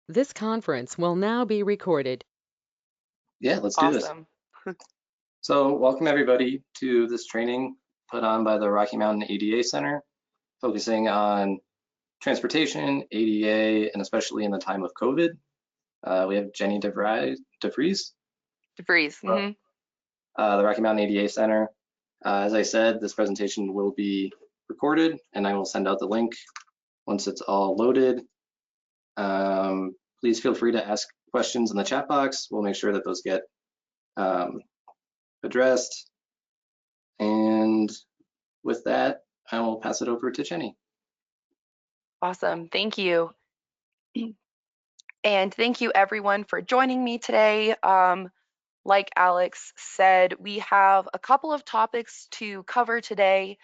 This conference will now be recorded. Yeah, let's do this. Awesome. So welcome everybody to this training put on by the Rocky Mountain ADA Center, focusing on transportation, ADA, and especially in the time of COVID. We have Jenny DeVries DeVries. from the Rocky Mountain ADA Center. As I said, this presentation will be recorded and I will send out the link once it's all loaded. Please feel free to ask questions in the chat box. We'll make sure that those get addressed. And with that, I will pass it over to Jenny. Awesome. Thank you. And thank you everyone for joining me today. Like Alex said, we have a couple of topics to cover today.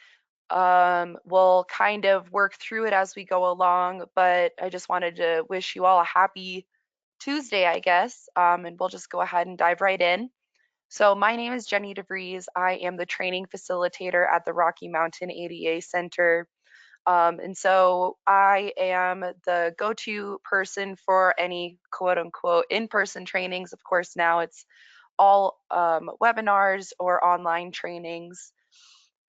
We'll kind of work through it as we go along, but I just wanted to wish you all a happy Tuesday, I guess, and we'll just go ahead and dive right in. So my name is Jenny DeVries. I am the training facilitator at the Rocky Mountain ADA Center. And so I am the go-to person for any quote unquote in-person trainings. Of course, now it's all webinars or online trainings.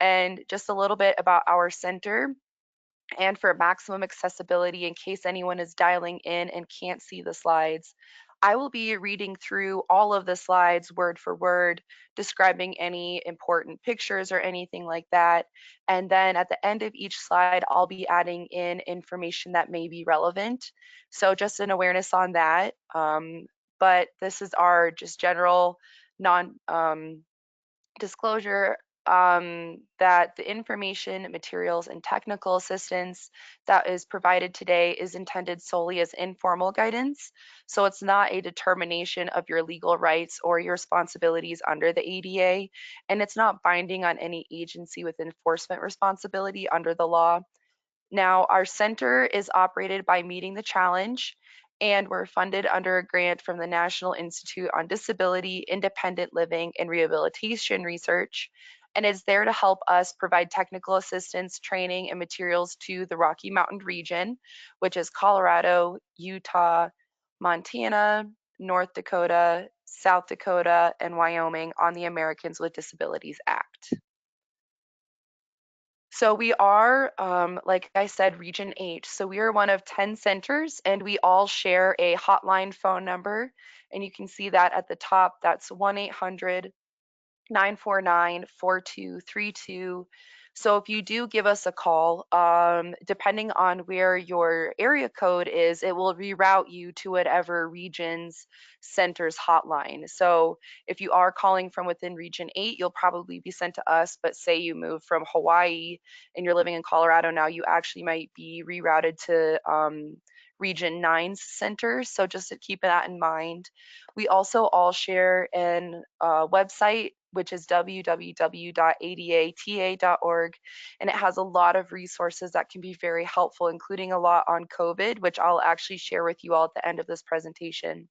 And just a little bit about our center. And for maximum accessibility, in case anyone is dialing in and can't see the slides, I will be reading through all of the slides word for word, describing any important pictures or anything like that. And then at the end of each slide, I'll be adding in information that may be relevant. So just an awareness on that. But this is our just general non disclosure that the information, materials, and technical assistance that is provided today is intended solely as informal guidance. So it's not a determination of your legal rights or your responsibilities under the ADA, and it's not binding on any agency with enforcement responsibility under the law. Now, our center is operated by Meeting the Challenge, and we're funded under a grant from the National Institute on Disability, Independent Living, and Rehabilitation Research, and is there to help us provide technical assistance, training, and materials to the Rocky Mountain region, which is Colorado, Utah, Montana, North Dakota, South Dakota, and Wyoming on the Americans with Disabilities Act. So we are, like I said, Region 8. So we are one of 10 centers, and we all share a hotline phone number. And you can see that at the top. That's 1-800-949-4232. So if you do give us a call, depending on where your area code is, it will reroute you to whatever region's center's hotline. So if you are calling from within Region 8, you'll probably be sent to us, but say you move from Hawaii and you're living in Colorado now, you actually might be rerouted to Region 9's center. So just to keep that in mind. We also all share an website, which is www.adata.org, and it has a lot of resources that can be very helpful, including a lot on COVID, which I'll actually share with you all at the end of this presentation.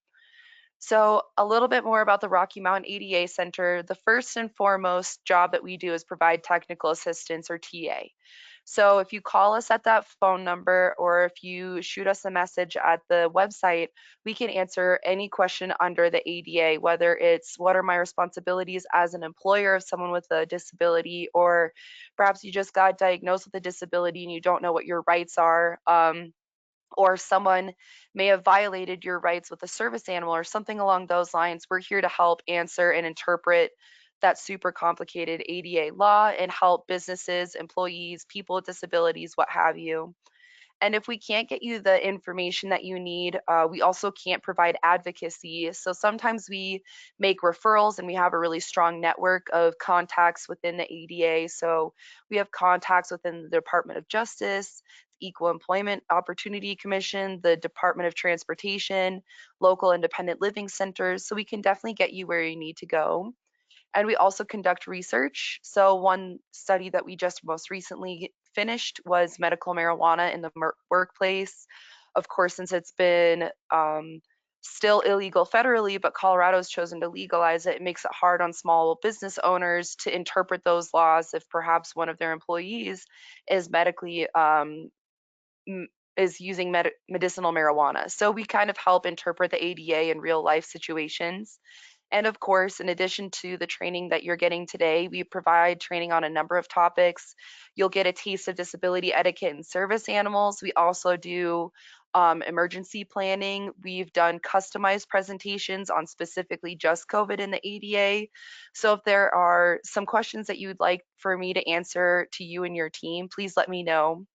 So a little bit more about the Rocky Mountain ADA Center. The first and foremost job that we do is provide technical assistance, or TA. So if you call us at that phone number, or if you shoot us a message at the website, we can answer any question under the ADA, whether it's what are my responsibilities as an employer of someone with a disability, or perhaps you just got diagnosed with a disability and you don't know what your rights are. Or someone may have violated your rights with a service animal or something along those lines. We're here to help answer and interpret that super complicated ADA law and help businesses, employees, people with disabilities, what have you. And if we can't get you the information that you need, we also can't provide advocacy. So sometimes we make referrals, and we have a really strong network of contacts within the ADA. So we have contacts within the Department of Justice, Equal Employment Opportunity Commission, the Department of Transportation, local independent living centers. So we can definitely get you where you need to go. And we also conduct research. So one study that we just most recently finished was medical marijuana in the workplace. Of course, since it's been still illegal federally, but Colorado's chosen to legalize it, it makes it hard on small business owners to interpret those laws if perhaps one of their employees is medically is using medicinal marijuana. So we kind of help interpret the ADA in real life situations. And of course, in addition to the training that you're getting today, we provide training on a number of topics. You'll get a taste of disability etiquette and service animals. We also do emergency planning. We've done customized presentations on specifically just COVID and the ADA. So if there are some questions that you'd like for me to answer to you and your team, please let me know.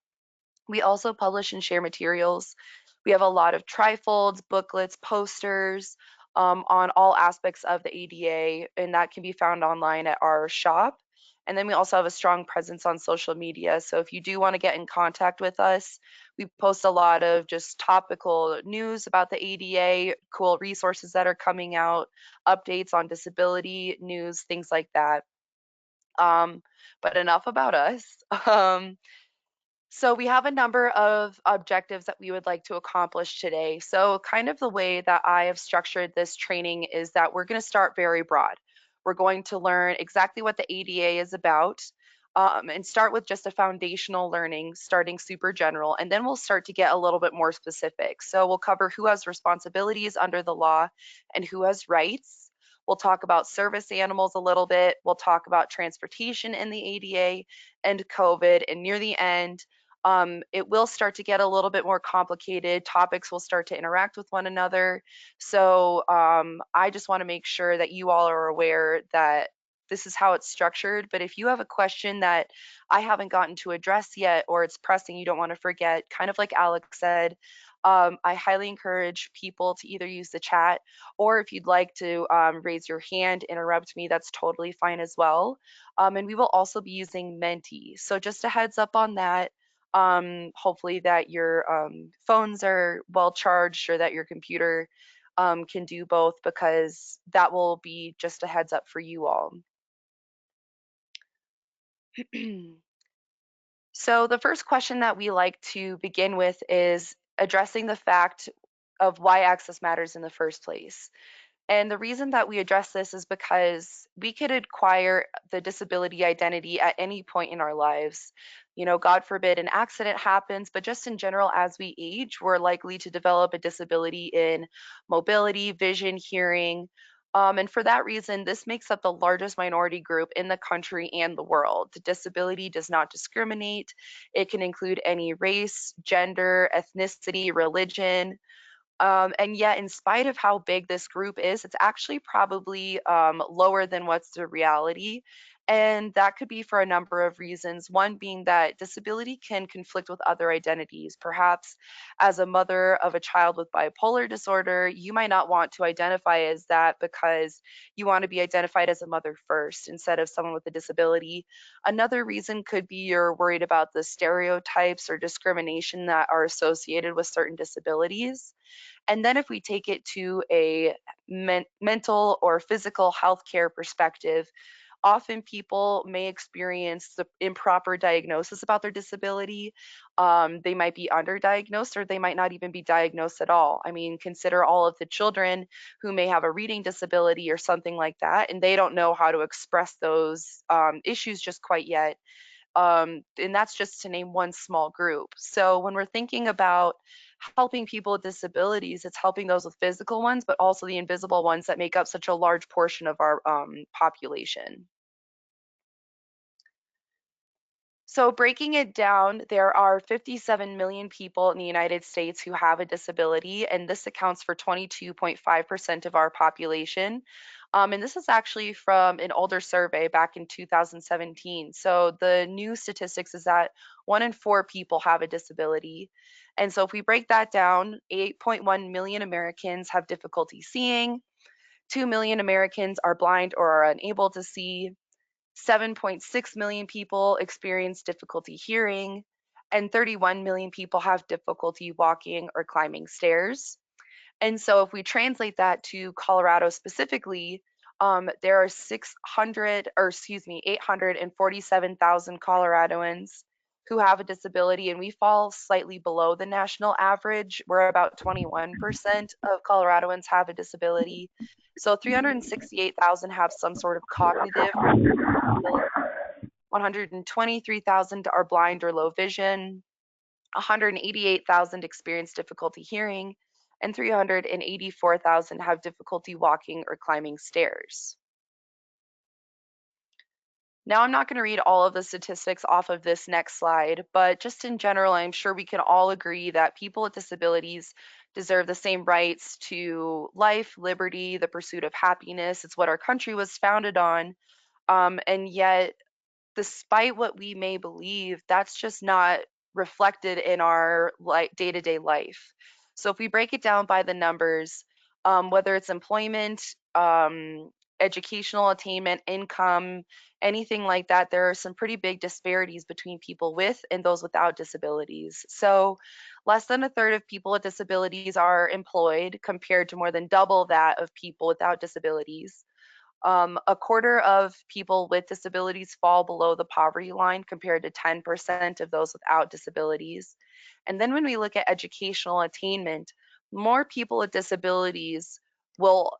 We also publish and share materials. We have a lot of trifolds, booklets, posters on all aspects of the ADA, and that can be found online at our shop. And then we also have a strong presence on social media. So if you do want to get in contact with us, we post a lot of just topical news about the ADA, cool resources that are coming out, updates on disability news, things like that. Um, but enough about us. Um, so we have a number of objectives that we would like to accomplish today. So kind of the way that I have structured this training is that we're going to start very broad. We're going to learn exactly what the ADA is about, and start with just a foundational learning, starting super general, and then we'll start to get a little bit more specific. So we'll cover who has responsibilities under the law and who has rights. We'll talk about service animals a little bit. We'll talk about transportation in the ADA and COVID. And near the end, it will start to get a little bit more complicated. Topics will start to interact with one another. So I just want to make sure that you all are aware that this is how it's structured. But if you have a question that I haven't gotten to address yet, or it's pressing, you don't want to forget, kind of like Alex said, I highly encourage people to either use the chat, or if you'd like to raise your hand, interrupt me, that's totally fine as well. And we will also be using Menti. So just a heads up on that. Hopefully that your phones are well charged, or that your computer can do both, because that will be just a heads up for you all. So the first question that we like to begin with is addressing the fact of why access matters in the first place. And the reason that we address this is because we could acquire the disability identity at any point in our lives. You know, God forbid an accident happens, but just in general, as we age, we're likely to develop a disability in mobility, vision, hearing. And for that reason, this makes up the largest minority group in the country and the world. The disability does not discriminate. It can include any race, gender, ethnicity, religion, and yet, in spite of how big this group is, it's actually probably lower than what's the reality. And that could be for a number of reasons. One being that disability can conflict with other identities. Perhaps as a mother of a child with bipolar disorder, you might not want to identify as that because you want to be identified as a mother first instead of someone with a disability. Another reason could be you're worried about the stereotypes or discrimination that are associated with certain disabilities. And then if we take it to a mental or physical healthcare perspective, often people may experience the improper diagnosis about their disability. They might be underdiagnosed, or they might not even be diagnosed at all. I mean, consider all of the children who may have a reading disability or something like that, and they don't know how to express those issues just quite yet. And that's just to name one small group. So when we're thinking about helping people with disabilities, it's helping those with physical ones, but also the invisible ones that make up such a large portion of our population. So breaking it down, there are 57 million people in the United States who have a disability, and this accounts for 22.5% of our population. And this is actually from an older survey back in 2017. So the new statistics is that 1 in 4 people have a disability. And so if we break that down, 8.1 million Americans have difficulty seeing, 2 million Americans are blind or are unable to see, 7.6 million people experience difficulty hearing, and 31 million people have difficulty walking or climbing stairs. And so if we translate that to Colorado specifically, there are 847,000 Coloradoans who have a disability, and we fall slightly below the national average. We're about 21% of Coloradoans have a disability. So 368,000 have some sort of cognitive or disability. 123,000 are blind or low vision. 188,000 experience difficulty hearing, and 384,000 have difficulty walking or climbing stairs. Now, I'm not going to read all of the statistics off of this next slide, but just in general, I'm sure we can all agree that people with disabilities deserve the same rights to life, liberty, the pursuit of happiness. It's what our country was founded on. And yet, despite what we may believe, that's just not reflected in our day-to-day life. So if we break it down by the numbers, whether it's employment, educational attainment, income, anything like that, there are some pretty big disparities between people with and those without disabilities. So less than a third of people with disabilities are employed compared to more than double that of people without disabilities. A quarter of people with disabilities fall below the poverty line compared to 10% of those without disabilities. And then when we look at educational attainment, more people with disabilities will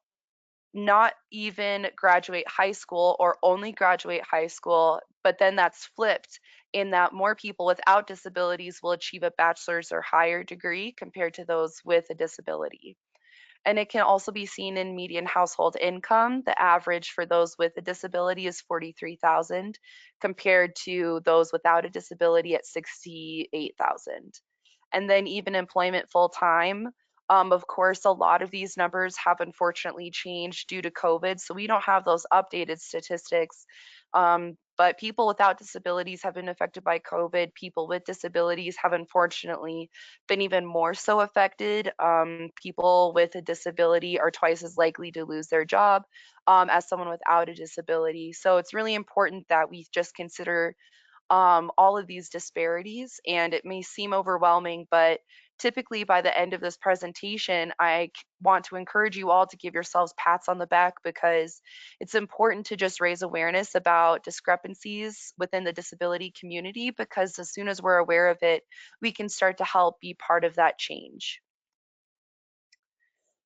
not even graduate high school or only graduate high school, but then that's flipped in that more people without disabilities will achieve a bachelor's or higher degree compared to those with a disability. And it can also be seen in median household income. The average for those with a disability is 43,000 compared to those without a disability at 68,000. And then even employment full time. Of course, a lot of these numbers have unfortunately changed due to COVID, so we don't have those updated statistics. But people without disabilities have been affected by COVID. People with disabilities have unfortunately been even more so affected. People with a disability are twice as likely to lose their job as someone without a disability. So it's really important that we just consider all of these disparities, and it may seem overwhelming, but typically by the end of this presentation, I want to encourage you all to give yourselves pats on the back because it's important to just raise awareness about discrepancies within the disability community, because as soon as we're aware of it, we can start to help be part of that change.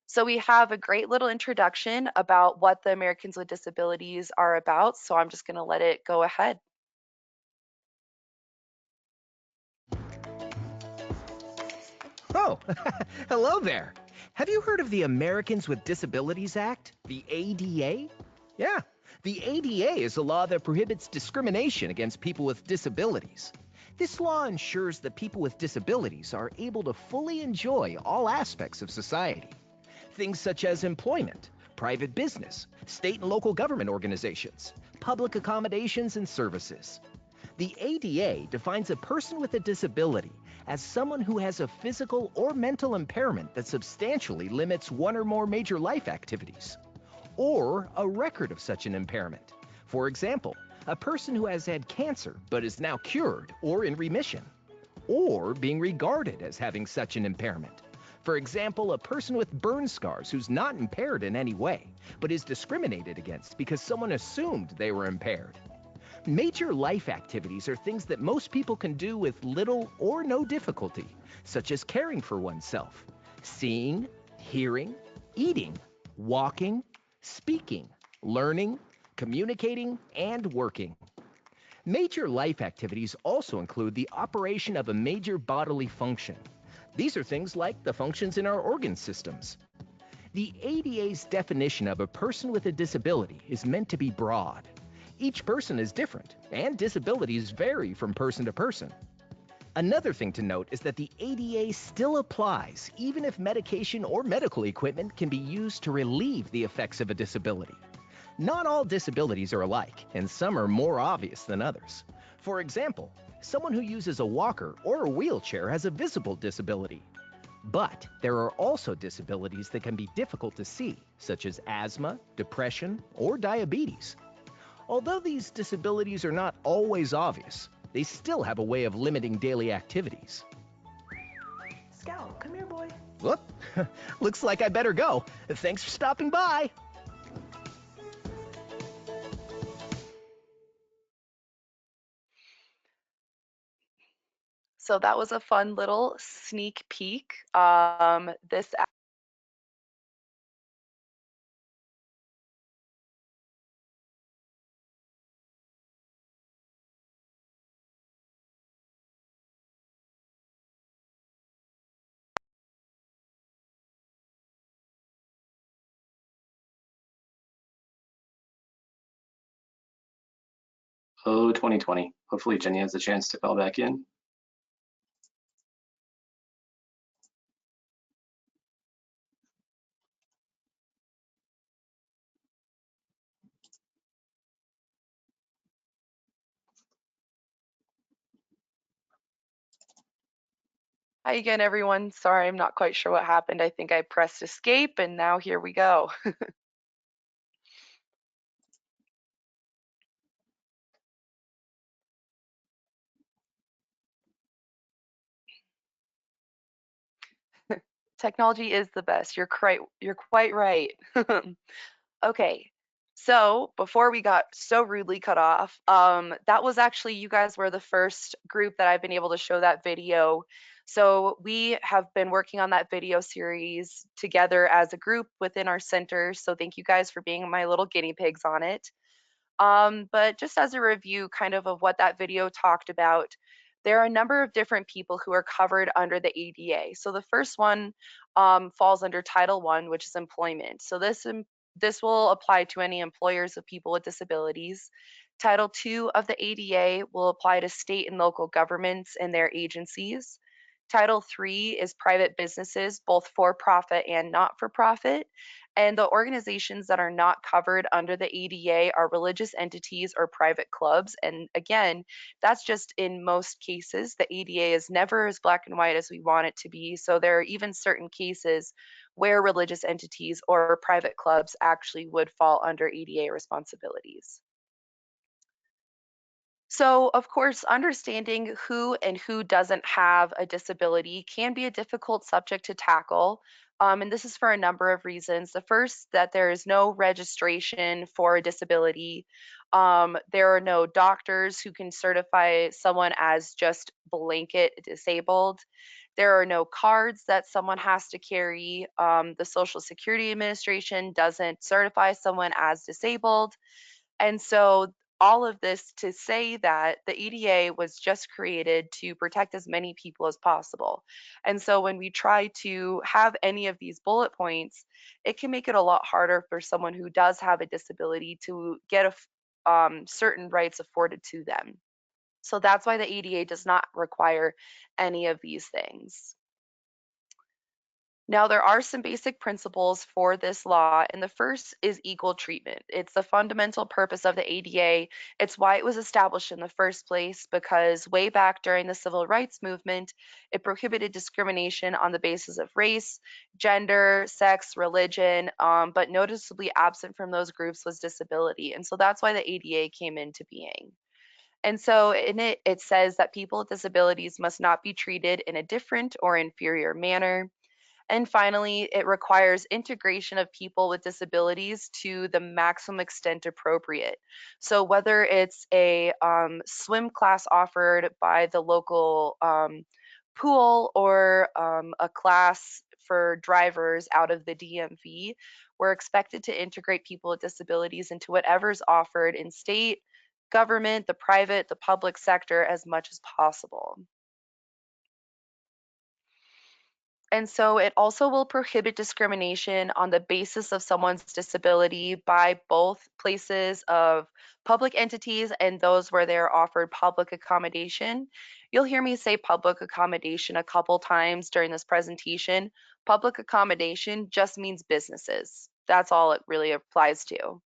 So we have a great little introduction about what the Americans with Disabilities are about, so I'm just going to let it go ahead. Oh, hello there. Have you heard of the Americans with Disabilities Act, the ADA? Yeah, the ADA is a law that prohibits discrimination against people with disabilities. This law ensures that people with disabilities are able to fully enjoy all aspects of society. Things such as employment, private business, state and local government organizations, public accommodations and services. The ADA defines a person with a disability as someone who has a physical or mental impairment that substantially limits one or more major life activities, or a record of such an impairment. For example, a person who has had cancer but is now cured or in remission, or being regarded as having such an impairment. For example, a person with burn scars who's not impaired in any way, but is discriminated against because someone assumed they were impaired. Major life activities are things that most people can do with little or no difficulty, such as caring for oneself, seeing, hearing, eating, walking, speaking, learning, communicating, and working. Major life activities also include the operation of a major bodily function. These are things like the functions in our organ systems. The ADA's definition of a person with a disability is meant to be broad. Each person is different, and disabilities vary from person to person. Another thing to note is that the ADA still applies even if medication or medical equipment can be used to relieve the effects of a disability. Not all disabilities are alike, and some are more obvious than others. For example, someone who uses a walker or a wheelchair has a visible disability. But there are also disabilities that can be difficult to see, such as asthma, depression, or diabetes. Although these disabilities are not always obvious, they still have a way of limiting daily activities. Scout, come here, boy. Whoop, looks like I better go. Thanks for stopping by. So that was a fun little sneak peek. This 2020. Hopefully Jenny has a chance to call back in. Hi again, everyone. Sorry, I'm not quite sure what happened. I think I pressed escape and now here we go. Technology is the best. You're quite right. Okay. So before we got so rudely cut off, that was actually, you guys were the first group that I've been able to show that video. So we have been working on that video series together as a group within our center. So thank you guys for being my little guinea pigs on it. But just as a review kind of what that video talked about, there are a number of different people who are covered under the ADA. So the first one falls under Title I, which is employment. So this will apply to any employers of people with disabilities. Title II of the ADA will apply to state and local governments and their agencies. Title III is private businesses, both for profit and not for profit. And the organizations that are not covered under the ADA are religious entities or private clubs. And again, that's just in most cases. The ADA is never as black and white as we want it to be. So there are even certain cases where religious entities or private clubs actually would fall under ADA responsibilities. So, of course, understanding who and who doesn't have a disability can be a difficult subject to tackle. And this is for a number of reasons. The first, that there is no registration for a disability. There are no doctors who can certify someone as just blanket disabled. There are no cards that someone has to carry. The Social Security Administration doesn't certify someone as disabled. And so all of this to say that the EDA was just created to protect as many people as possible. And so when we try to have any of these bullet points, it can make it a lot harder for someone who does have a disability to get certain rights afforded to them. So that's why the ADA does not require any of these things. Now, there are some basic principles for this law, and the first is equal treatment. It's the fundamental purpose of the ADA. It's why it was established in the first place, because way back during the civil rights movement, it prohibited discrimination on the basis of race, gender, sex, religion, but noticeably absent from those groups was disability. And so that's why the ADA came into being. And so in it, it says that people with disabilities must not be treated in a different or inferior manner. And finally, it requires integration of people with disabilities to the maximum extent appropriate. So whether it's a swim class offered by the local pool or a class for drivers out of the DMV, we're expected to integrate people with disabilities into whatever's offered in state, government, the private, the public sector as much as possible. And so it also will prohibit discrimination on the basis of someone's disability by both places of public entities and those where they're offered public accommodation. You'll hear me say public accommodation a couple times during this presentation. Public accommodation just means businesses. That's all it really applies to.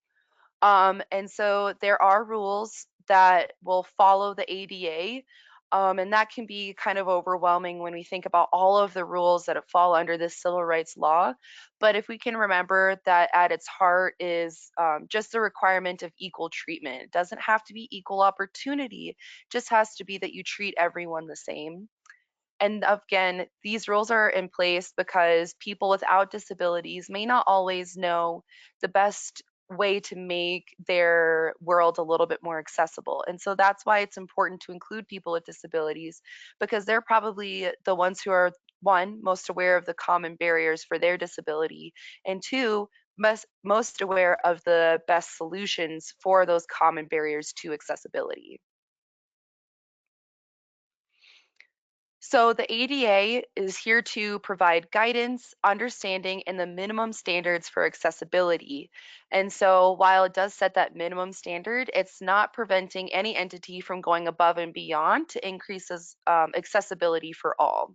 And so there are rules that will follow the ADA, and that can be kind of overwhelming when we think about all of the rules that fall under this civil rights law. But if we can remember that at its heart is just the requirement of equal treatment. It doesn't have to be equal opportunity, it just has to be that you treat everyone the same. And again, these rules are in place because people without disabilities may not always know the best way to make their world a little bit more accessible. And so that's why it's important to include people with disabilities, because they're probably the ones who are, one, most aware of the common barriers for their disability, and two, most aware of the best solutions for those common barriers to accessibility. So the ADA is here to provide guidance, understanding, and the minimum standards for accessibility. And so while it does set that minimum standard, it's not preventing any entity from going above and beyond to increase accessibility for all.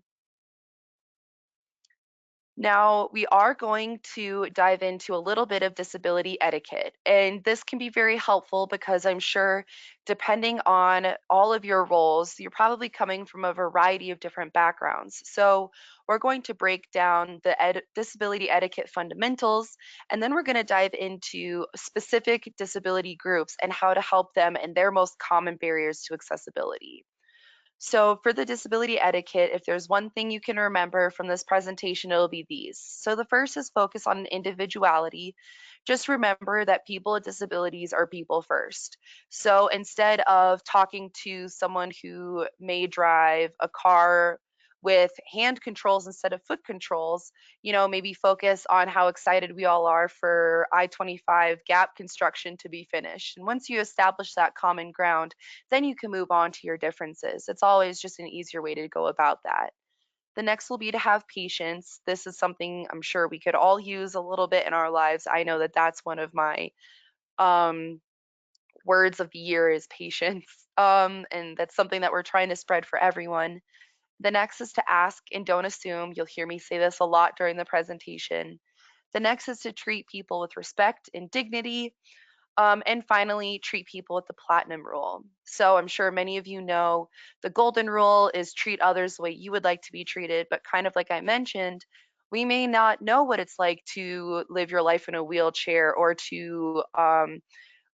Now, we are going to dive into a little bit of disability etiquette, and this can be very helpful because I'm sure, depending on all of your roles, you're probably coming from a variety of different backgrounds. So, we're going to break down the disability etiquette fundamentals, and then we're going to dive into specific disability groups and how to help them and their most common barriers to accessibility. So for the disability etiquette, if there's one thing you can remember from this presentation, it'll be these. So the first is focus on individuality. Just remember that people with disabilities are people first. So instead of talking to someone who may drive a car with hand controls instead of foot controls, maybe focus on how excited we all are for I-25 gap construction to be finished. And once you establish that common ground, then you can move on to your differences. It's always just an easier way to go about that. The next will be to have patience. This is something I'm sure we could all use a little bit in our lives. I know that that's one of my words of the year is patience. And that's something that we're trying to spread for everyone. The next is to ask and don't assume. You'll hear me say this a lot during the presentation. The next is to treat people with respect and dignity. And finally, treat people with the platinum rule. So I'm sure many of you know the golden rule is treat others the way you would like to be treated, but kind of like I mentioned, we may not know what it's like to live your life in a wheelchair or to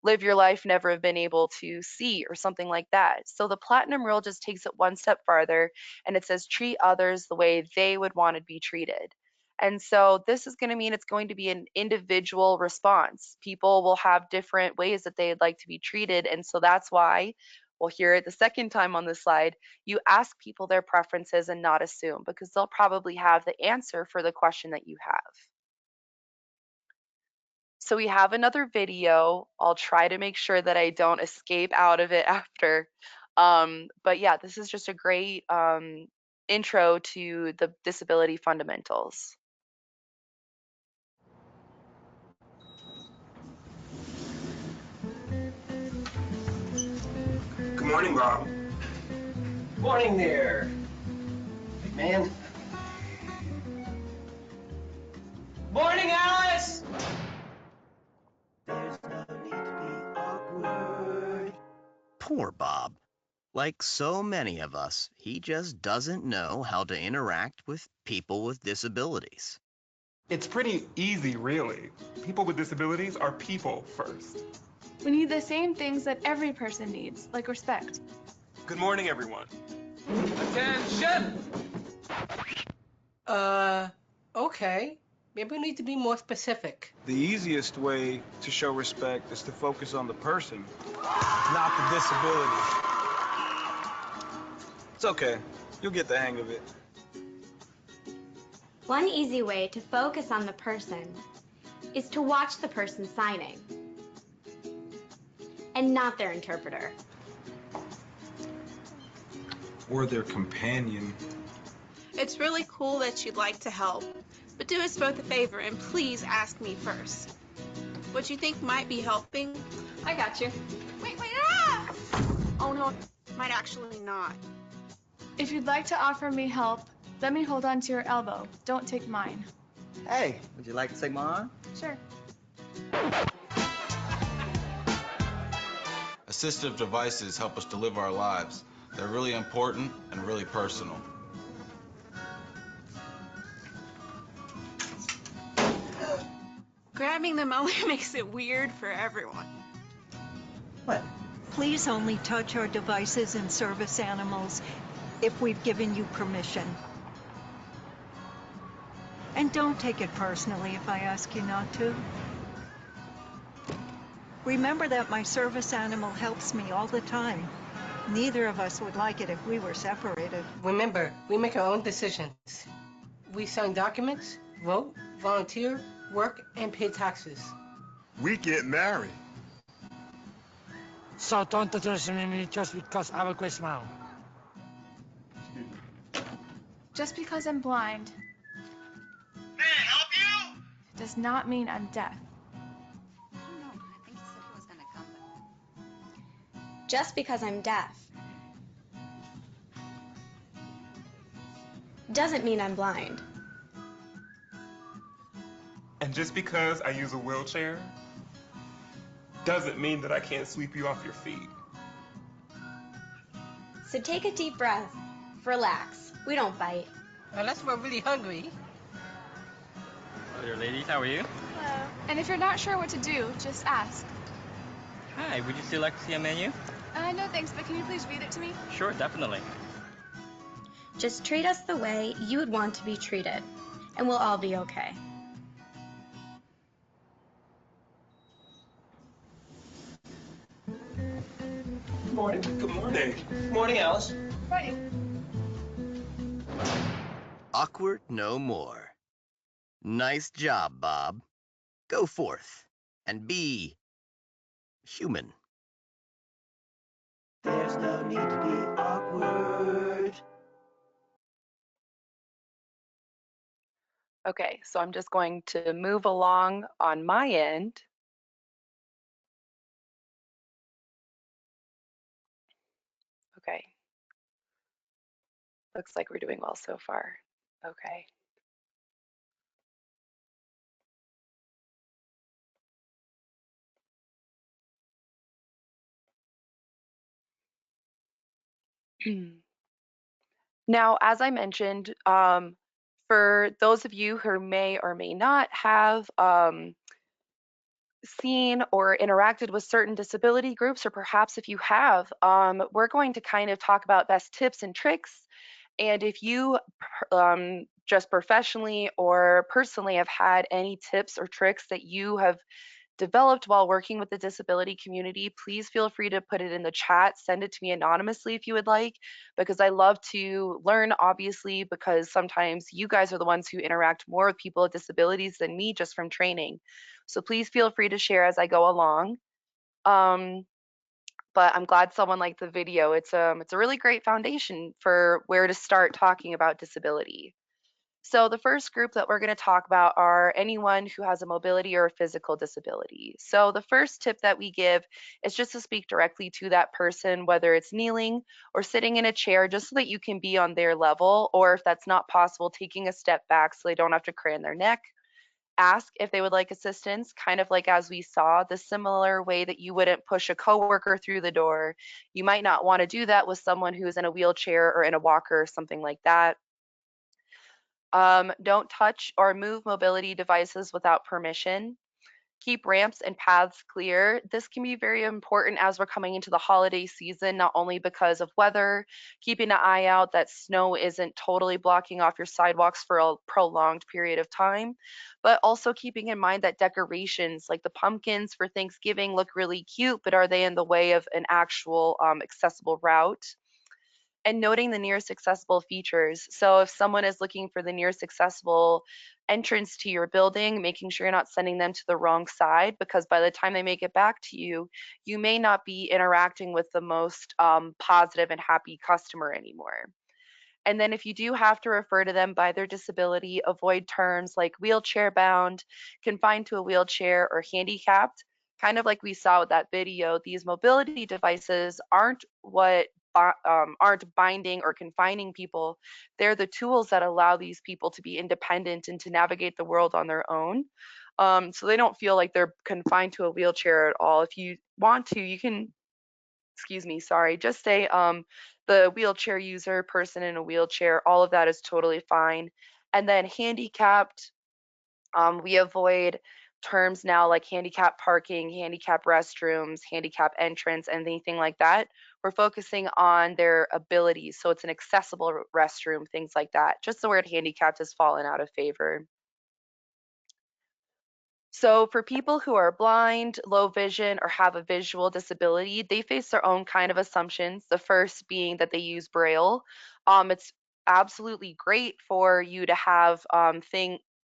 live your life never have been able to see or something like that. So the platinum rule just takes it one step farther and it says treat others the way they would want to be treated. And so this is going to mean it's going to be an individual response. People will have different ways that they'd like to be treated. And so that's why we'll hear it the second time on this slide. You ask people their preferences and not assume, because they'll probably have the answer for the question that you have. So we have another video. I'll try to make sure that I don't escape out of it after. But yeah, this is just a great intro to the disability fundamentals. Good morning, Bob. Morning there, big man. Morning, Alice! There's no need to be awkward. Poor Bob. Like so many of us, he just doesn't know how to interact with people with disabilities. It's pretty easy, really. People with disabilities are people first. We need the same things that every person needs, like respect. Good morning, everyone. Attention! Okay. Maybe we need to be more specific. The easiest way to show respect is to focus on the person, not the disability. It's okay. You'll get the hang of it. One easy way to focus on the person is to watch the person signing and not their interpreter. Or their companion. It's really cool that you'd like to help, but do us both a favor and please ask me first. What you think might be helping? I got you. Wait, ah! Oh no, might actually not. If you'd like to offer me help, let me hold on to your elbow. Don't take mine. Hey, would you like to take my arm? Sure. Assistive devices help us to live our lives. They're really important and really personal. Grabbing them only makes it weird for everyone. What? Please only touch our devices and service animals if we've given you permission. And don't take it personally if I ask you not to. Remember that my service animal helps me all the time. Neither of us would like it if we were separated. Remember, we make our own decisions. We sign documents, vote, volunteer, work, and pay taxes. We get married. So don't address me just because I have a great smile. Just because I'm blind. May I help you? Does not mean I'm deaf. Just because I'm deaf doesn't mean I'm blind. And just because I use a wheelchair doesn't mean that I can't sweep you off your feet. So take a deep breath. Relax. We don't bite. Unless we're really hungry. Hello there, ladies. How are you? Hello. And if you're not sure what to do, just ask. Hi. Would you still like to see a menu? No thanks, but can you please read it to me? Sure, definitely. Just treat us the way you would want to be treated, and we'll all be okay. Good morning. Good morning. Good morning, Alice. Right. Awkward no more. Nice job, Bob. Go forth and be human. There's no need to be awkward. Okay, so I'm just going to move along on my end. Okay. Looks like we're doing well so far. Okay. Now, as I mentioned, for those of you who may or may not have seen or interacted with certain disability groups, or perhaps if you have, we're going to kind of talk about best tips and tricks. And if you just professionally or personally have had any tips or tricks that you have developed while working with the disability community, please feel free to put it in the chat. Send it to me anonymously if you would like, because I love to learn, obviously, because sometimes you guys are the ones who interact more with people with disabilities than me just from training. So please feel free to share as I go along. But I'm glad someone liked the video. It's a really great foundation for where to start talking about disability. So the first group that we're going to talk about are anyone who has a mobility or a physical disability. So the first tip that we give is just to speak directly to that person, whether it's kneeling or sitting in a chair, just so that you can be on their level, or if that's not possible, taking a step back so they don't have to crane their neck. Ask if they would like assistance, kind of like as we saw, the similar way that you wouldn't push a coworker through the door. You might not want to do that with someone who's in a wheelchair or in a walker or something like that. Don't touch or move mobility devices without permission. Keep ramps and paths clear. This can be very important as we're coming into the holiday season, not only because of weather, keeping an eye out that snow isn't totally blocking off your sidewalks for a prolonged period of time, but also keeping in mind that decorations like the pumpkins for Thanksgiving look really cute, but are they in the way of an actual accessible route? And noting the nearest accessible features. So if someone is looking for the nearest accessible entrance to your building, making sure you're not sending them to the wrong side, because by the time they make it back to you, you may not be interacting with the most positive and happy customer anymore. And then if you do have to refer to them by their disability, avoid terms like wheelchair bound, confined to a wheelchair, or handicapped. Kind of like we saw with that video, these mobility devices aren't what aren't binding or confining people. They're the tools that allow these people to be independent and to navigate the world on their own. So they don't feel like they're confined to a wheelchair at all. If you want to, you can, excuse me, sorry, just say the wheelchair user, person in a wheelchair, all of that is totally fine. And then handicapped, we avoid terms now like handicap parking, handicap restrooms, handicap entrance, anything like that. We're focusing on their abilities. So it's an accessible restroom, things like that. Just the word handicapped has fallen out of favor. So for people who are blind, low vision, or have a visual disability, they face their own kind of assumptions. The first being that they use Braille. It's absolutely great for you to have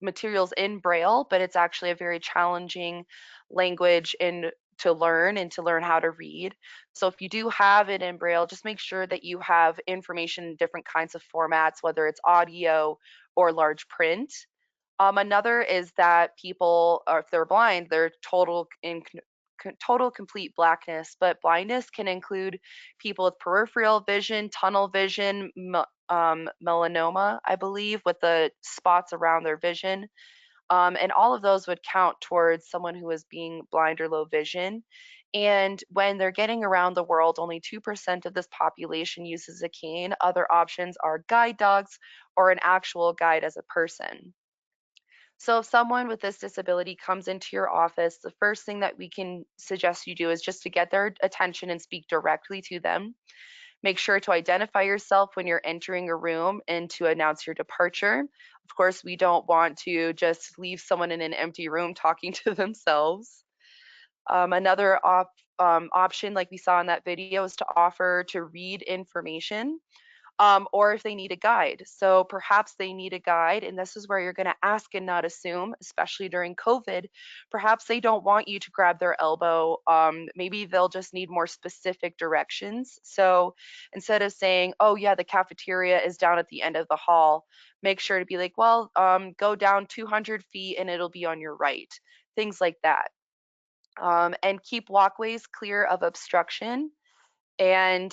materials in Braille, but it's actually a very challenging language in learn and to learn how to read. So if you do have it in Braille, just make sure that you have information in different kinds of formats, whether it's audio or large print. Another is that people, or if they're blind, they're total complete blackness, but blindness can include people with peripheral vision, tunnel vision, melanoma, I believe, with the spots around their vision. And all of those would count towards someone who is being blind or low vision. And when they're getting around the world, only 2% of this population uses a cane. Other options are guide dogs or an actual guide as a person. So if someone with this disability comes into your office, the first thing that we can suggest you do is just to get their attention and speak directly to them. Make sure to identify yourself when you're entering a room and to announce your departure. Of course, we don't want to just leave someone in an empty room talking to themselves. Another option, like we saw in that video, is to offer to read information. Or if they need a guide. So perhaps they need a guide, and this is where you're going to ask and not assume, especially during COVID. Perhaps they don't want you to grab their elbow. Maybe they'll just need more specific directions. So instead of saying, oh, yeah, the cafeteria is down at the end of the hall, make sure to be like, well, go down 200 feet and it'll be on your right. Things like that. And keep walkways clear of obstruction, and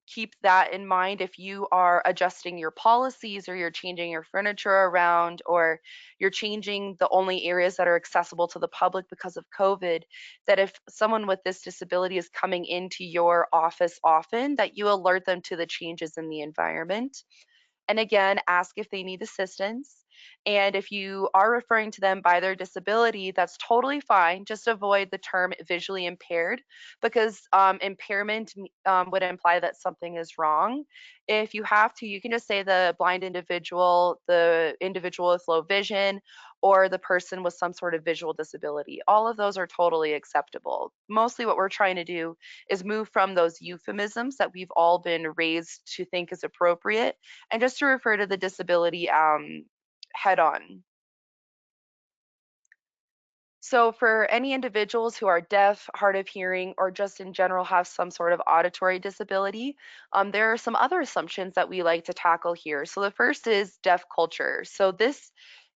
keep that in mind if you are adjusting your policies or you're changing your furniture around or you're changing the only areas that are accessible to the public because of COVID, that if someone with this disability is coming into your office often, that you alert them to the changes in the environment. And again, ask if they need assistance. And if you are referring to them by their disability, that's totally fine. Just avoid the term visually impaired, because impairment would imply that something is wrong. If you have to, you can just say the blind individual, the individual with low vision, or the person with some sort of visual disability. All of those are totally acceptable. Mostly what we're trying to do is move from those euphemisms that we've all been raised to think is appropriate, and just to refer to the disability head on. So for any individuals who are deaf, hard of hearing, or just in general have some sort of auditory disability, there are some other assumptions that we like to tackle here. So the first is deaf culture. So this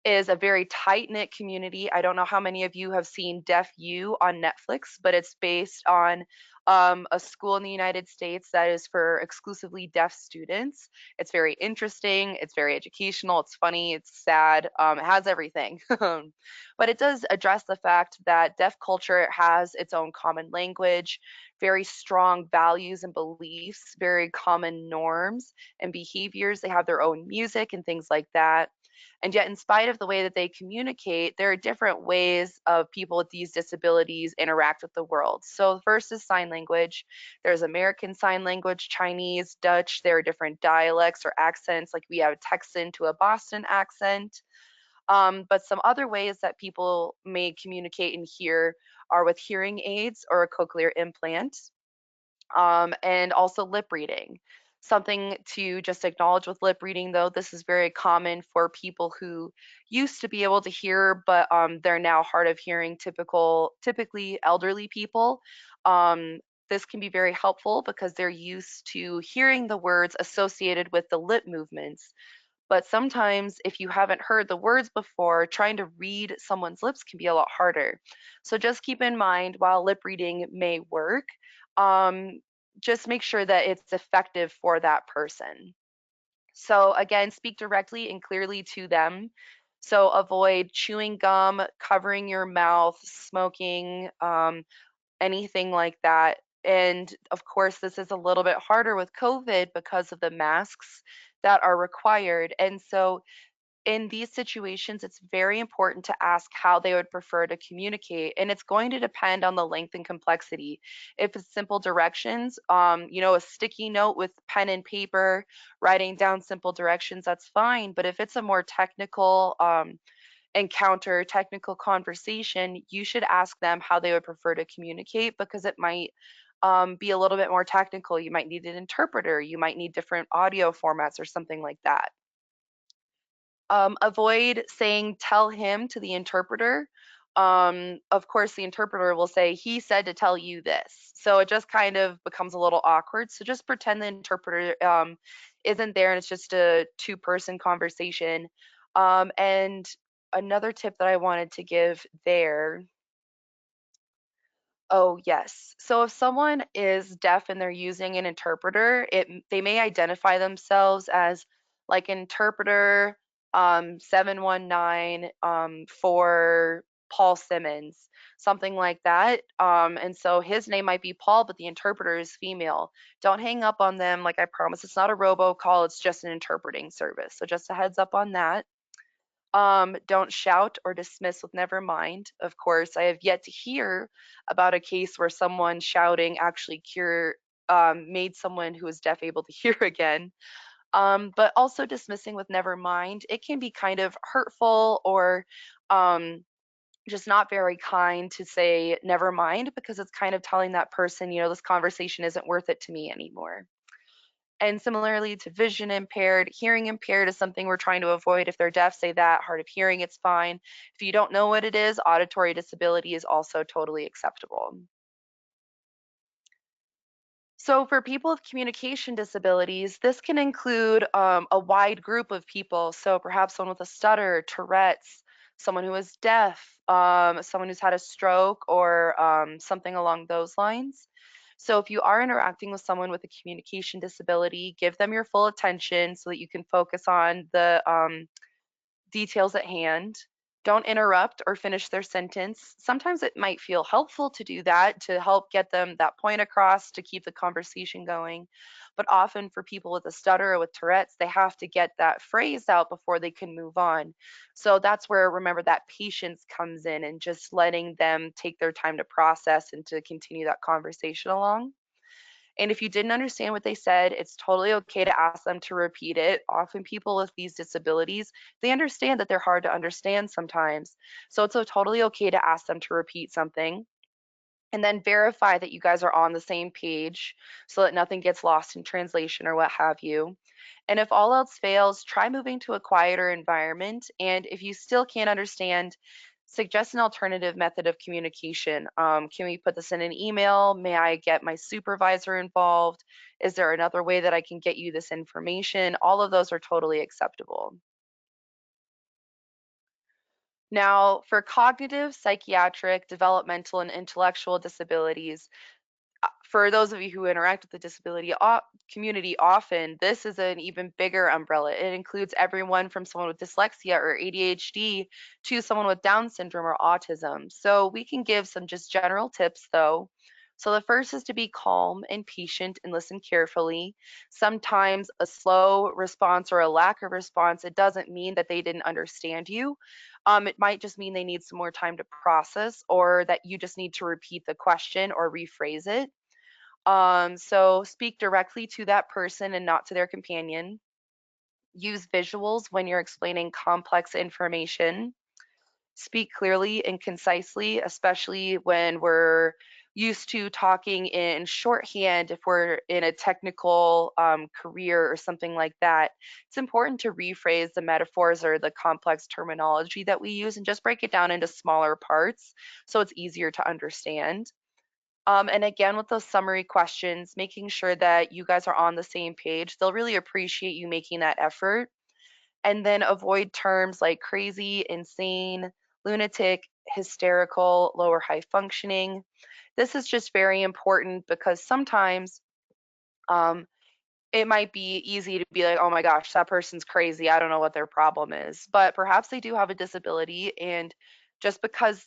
is a very tight-knit community. I don't know how many of you have seen Deaf U on Netflix, but it's based on a school in the United States that is for exclusively deaf students. It's very interesting, it's very educational, it's funny, it's sad, it has everything. But it does address the fact that deaf culture has its own common language, very strong values and beliefs, very common norms and behaviors. They have their own music and things like that. And yet, in spite of the way that they communicate, there are different ways of people with these disabilities interact with the world. So, first is sign language. There's American Sign Language, Chinese, Dutch. There are different dialects or accents, like we have a Texan to a Boston accent. But some other ways that people may communicate and hear are with hearing aids or a cochlear implant, and also lip reading. Something to just acknowledge with lip reading, though, this is very common for people who used to be able to hear, but they're now hard of hearing, typically elderly people. This can be very helpful because they're used to hearing the words associated with the lip movements. But sometimes, if you haven't heard the words before, trying to read someone's lips can be a lot harder. So just keep in mind, while lip reading may work, um, just make sure that it's effective for that person. So again, speak directly and clearly to them. So avoid chewing gum, covering your mouth, smoking, anything like that. And of course, this is a little bit harder with COVID because of the masks that are required. And so in these situations, it's very important to ask how they would prefer to communicate. And it's going to depend on the length and complexity. If it's simple directions, a sticky note with pen and paper, writing down simple directions, that's fine. But if it's a more technical encounter, technical conversation, you should ask them how they would prefer to communicate, because it might be a little bit more technical. You might need an interpreter, you might need different audio formats or something like that. Avoid saying tell him to the interpreter. Of course, the interpreter will say, he said to tell you this. So it just kind of becomes a little awkward. So just pretend the interpreter isn't there and it's just a two-person conversation. And another tip that I wanted to give there. Oh, yes. So if someone is deaf and they're using an interpreter, they may identify themselves as like interpreter 719 for Paul Simmons, something like that. And so his name might be Paul, but the interpreter is female. Don't hang up on them. Like I promise, it's not a robocall, it's just an interpreting service. So just a heads up on that. Don't shout or dismiss with never mind. Of course, I have yet to hear about a case where someone shouting actually made someone who is deaf able to hear again. But also dismissing with never mind, it can be kind of hurtful or um, just not very kind to say never mind because it's kind of telling that person, this conversation isn't worth it to me anymore. And similarly to vision impaired, hearing impaired is something we're trying to avoid. If they're deaf, say that. Hard of hearing, it's fine. If you don't know what it is, auditory disability is also totally acceptable. So for people with communication disabilities, this can include a wide group of people. So perhaps someone with a stutter, Tourette's, someone who is deaf, someone who's had a stroke, or something along those lines. So if you are interacting with someone with a communication disability, give them your full attention so that you can focus on the details at hand. Don't interrupt or finish their sentence. Sometimes it might feel helpful to do that to help get them that point across to keep the conversation going. But often for people with a stutter or with Tourette's, they have to get that phrase out before they can move on. So that's where, remember, that patience comes in and just letting them take their time to process and to continue that conversation along. And if you didn't understand what they said, it's totally okay to ask them to repeat it. Often people with these disabilities, they understand that they're hard to understand sometimes. So it's totally okay to ask them to repeat something. And then verify that you guys are on the same page so that nothing gets lost in translation or what have you. And if all else fails, try moving to a quieter environment. And if you still can't understand, suggest an alternative method of communication. Can we put this in an email? May I get my supervisor involved? Is there another way that I can get you this information? All of those are totally acceptable. Now, for cognitive, psychiatric, developmental, and intellectual disabilities, for those of you who interact with the disability community often, this is an even bigger umbrella. It includes everyone from someone with dyslexia or ADHD to someone with Down syndrome or autism. So we can give some just general tips though. So the first is to be calm and patient and listen carefully. Sometimes a slow response or a lack of response, it doesn't mean that they didn't understand you. It might just mean they need some more time to process or that you just need to repeat the question or rephrase it. So speak directly to that person and not to their companion. Use visuals when you're explaining complex information. Speak clearly and concisely, especially when we're used to talking in shorthand. If we're in a technical career or something like that, it's important to rephrase the metaphors or the complex terminology that we use and just break it down into smaller parts so it's easier to understand. And again, with those summary questions, making sure that you guys are on the same page, they'll really appreciate you making that effort. And then avoid terms like crazy, insane, lunatic, hysterical, low or high functioning. This is just very important because sometimes um, it might be easy to be like, oh my gosh, that person's crazy. I don't know what their problem is. But perhaps they do have a disability. And just because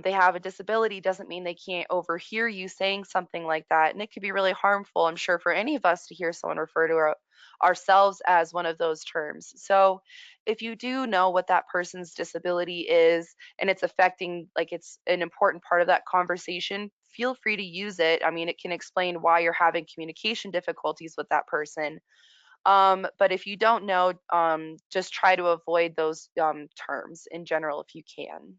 they have a disability doesn't mean they can't overhear you saying something like that. And it could be really harmful, I'm sure, for any of us to hear someone refer to ourselves as one of those terms. So if you do know what that person's disability is and it's affecting, like it's an important part of that conversation, feel free to use it. I mean, it can explain why you're having communication difficulties with that person. But if you don't know, just try to avoid those terms in general if you can.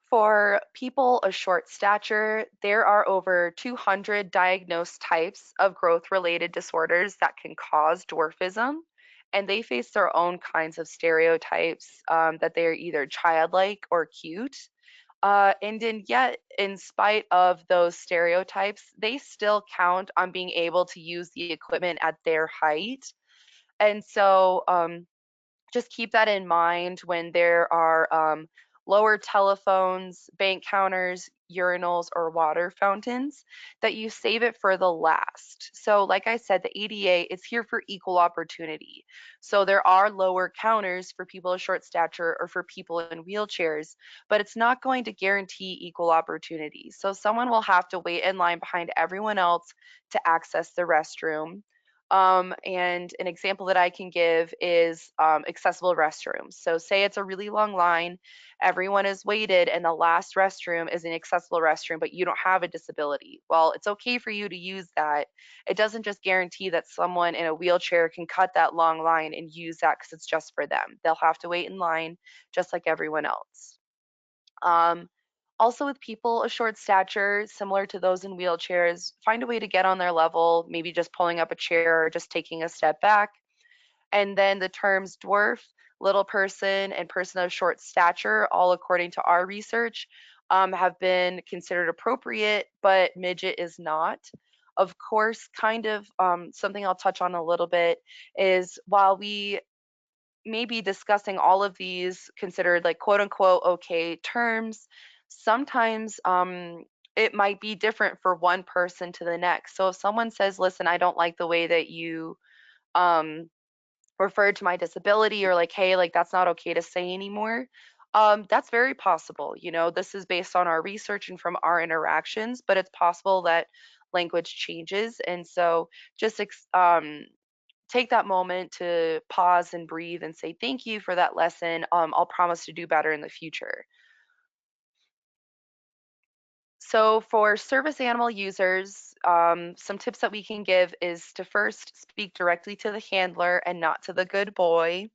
For people of short stature, there are over 200 diagnosed types of growth-related disorders that can cause dwarfism. and they face their own kinds of stereotypes that they are either childlike or cute. And then yet, in spite of those stereotypes, they still count on being able to use the equipment at their height. And so, just keep that in mind when there are lower telephones, bank counters, urinals, or water fountains, that you save it for the last. So, like I said, the ADA is here for equal opportunity. So, there are lower counters for people of short stature or for people in wheelchairs, but it's not going to guarantee equal opportunity. So, someone will have to wait in line behind everyone else to access the restroom. And an example that I can give is accessible restrooms. So, say it's a really long line, everyone is waited, and the last restroom is an accessible restroom, but you don't have a disability. Well, it's okay for you to use that. It doesn't just guarantee that someone in a wheelchair can cut that long line and use that because it's just for them. They'll have to wait in line just like everyone else. Um, Also, with people of short stature, similar to those in wheelchairs, find a way to get on their level, maybe just pulling up a chair or just taking a step back. And then the terms dwarf, little person, and person of short stature, all according to our research, have been considered appropriate, but midget is not. Of course, kind of something I'll touch on a little bit is while we maybe discussing all of these considered like quote unquote okay terms, sometimes it might be different for one person to the next. So if someone says, listen, I don't like the way that you um, referred to my disability, or like, hey, like that's not okay to say anymore. That's very possible. You know, this is based on our research and from our interactions, but it's possible that language changes. And so just take that moment to pause and breathe and say thank you for that lesson. I'll promise to do better in the future. So for service animal users, some tips that we can give is to first speak directly to the handler and not to the good boy.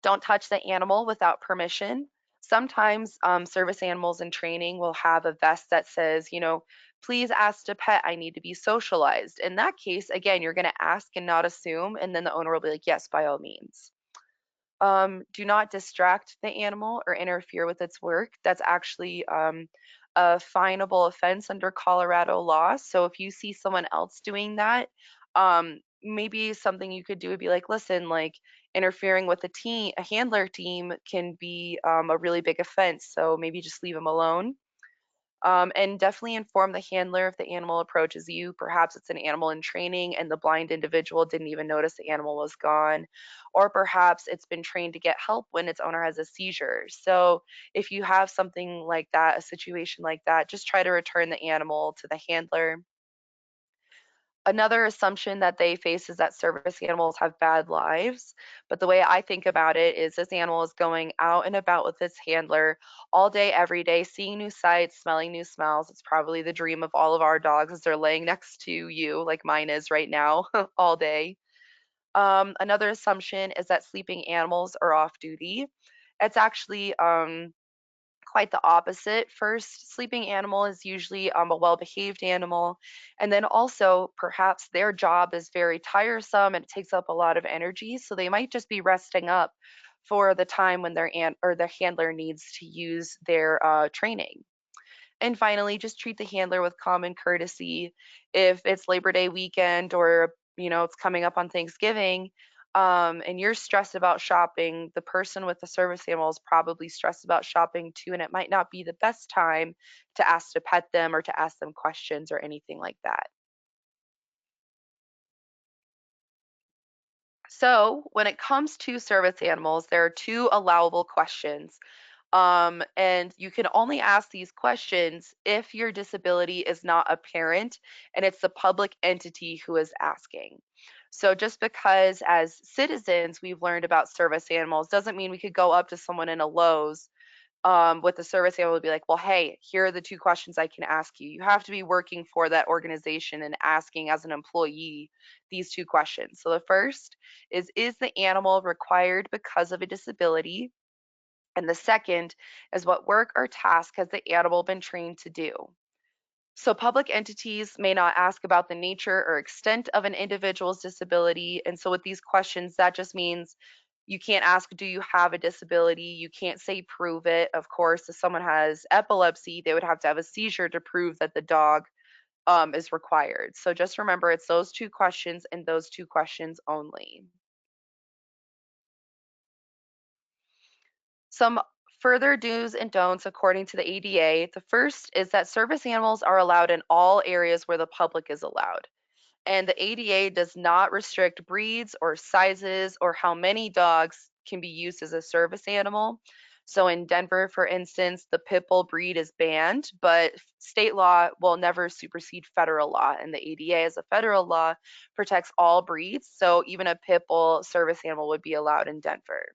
Don't touch the animal without permission. Sometimes service animals in training will have a vest that says, you know, please ask to pet, I need to be socialized. In that case, again, you're going to ask and not assume, and then the owner will be like, yes, by all means. Do not distract the animal or interfere with its work. That's actually a finable offense under Colorado law. So if you see someone else doing that, maybe something you could do would be like, listen, like interfering with a handler team can be a really big offense. So maybe just leave them alone. And definitely inform the handler if the animal approaches you. Perhaps it's an animal in training and the blind individual didn't even notice the animal was gone. Or perhaps it's been trained to get help when its owner has a seizure. So if you have something like that, a situation like that, just try to return the animal to the handler. Another assumption that they face is that service animals have bad lives. But the way I think about it is this animal is going out and about with its handler all day, every day, seeing new sights, smelling new smells. It's probably the dream of all of our dogs as they're laying next to you, like mine is right now, all day. Another assumption is that sleeping animals are off duty. It's actually quite the opposite. First, sleeping animal is usually a well-behaved animal, and then also perhaps their job is very tiresome and it takes up a lot of energy, so they might just be resting up for the time when their handler needs to use their training. And finally, just treat the handler with common courtesy. If it's Labor Day weekend or it's coming up on Thanksgiving, and you're stressed about shopping, the person with the service animal is probably stressed about shopping too, and it might not be the best time to ask to pet them or to ask them questions or anything like that. So, when it comes to service animals, there are two allowable questions. And you can only ask these questions if your disability is not apparent and it's the public entity who is asking. So just because as citizens we've learned about service animals doesn't mean we could go up to someone in a Lowe's with the service animal and be like, well, hey, here are the two questions I can ask you. You have to be working for that organization and asking as an employee these two questions. So the first is the animal required because of a disability? And the second is what work or task has the animal been trained to do? So public entities may not ask about the nature or extent of an individual's disability. And so with these questions, that just means you can't ask, do you have a disability? You can't say prove it. Of course, if someone has epilepsy, they would have to have a seizure to prove that the dog is required. So just remember, it's those two questions and those two questions only. Some further do's and don'ts according to the ADA. The first is that service animals are allowed in all areas where the public is allowed. And the ADA does not restrict breeds or sizes or how many dogs can be used as a service animal. So in Denver, for instance, the pit bull breed is banned, but state law will never supersede federal law. And the ADA, as a federal law, protects all breeds. So even a pit bull service animal would be allowed in Denver.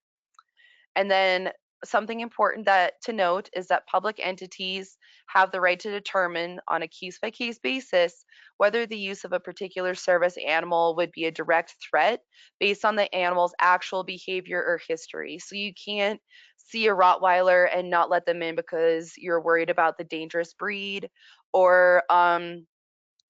And then something important that to note is that public entities have the right to determine on a case-by-case basis whether the use of a particular service animal would be a direct threat based on the animal's actual behavior or history. So you can't see a Rottweiler and not let them in because you're worried about the dangerous breed, or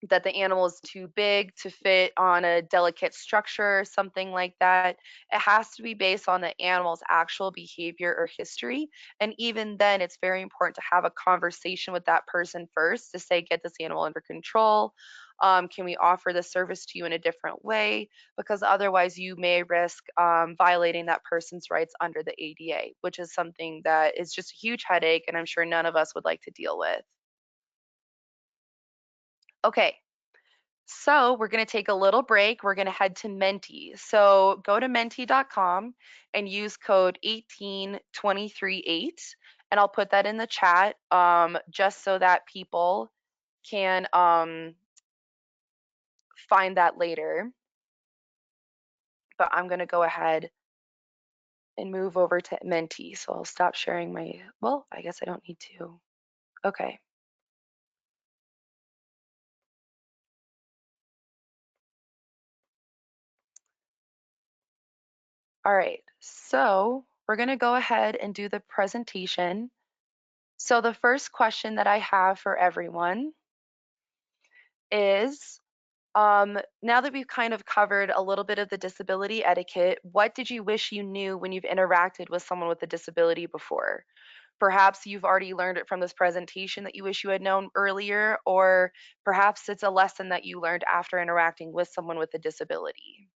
that the animal is too big to fit on a delicate structure, something like that. It has to be based on the animal's actual behavior or history. And even then, it's very important to have a conversation with that person first to say, get this animal under control. Can we offer the service to you in a different way? Because otherwise, you may risk violating that person's rights under the ADA, which is something that is just a huge headache, and I'm sure none of us would like to deal with. Okay, so we're going to take a little break. We're going to head to Menti. So go to menti.com and use code 18238, and I'll put that in the chat just so that people can find that later. But I'm going to go ahead and move over to Menti. So I'll stop sharing my, well, I guess I don't need to. Okay. All right, so we're going to go ahead and do the presentation. So the first question that I have for everyone is, now that we've kind of covered a little bit of the disability etiquette, what did you wish you knew when you've interacted with someone with a disability before? Perhaps you've already learned it from this presentation that you wish you had known earlier, or perhaps it's a lesson that you learned after interacting with someone with a disability.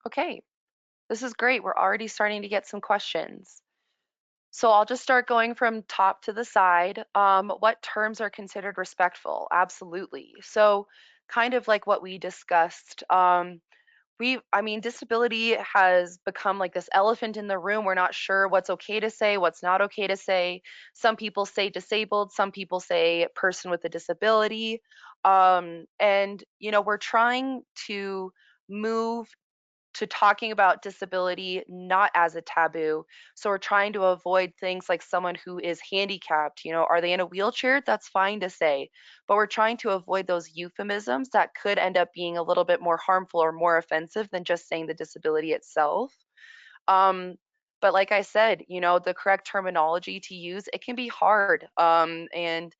Okay, this is great. We're already starting to get some questions. So I'll just start going from top to the side. What terms are considered respectful? Absolutely. So kind of like what we discussed, I mean, disability has become like this elephant in the room. We're not sure what's okay to say, what's not okay to say. Some people say disabled, some people say person with a disability. And, you know, we're trying to move to talking about disability not as a taboo. So we're trying to avoid things like someone who is handicapped, you know, are they in a wheelchair? That's fine to say, but we're trying to avoid those euphemisms that could end up being a little bit more harmful or more offensive than just saying the disability itself. Um, but like I said, you know, the correct terminology to use, it can be hard. And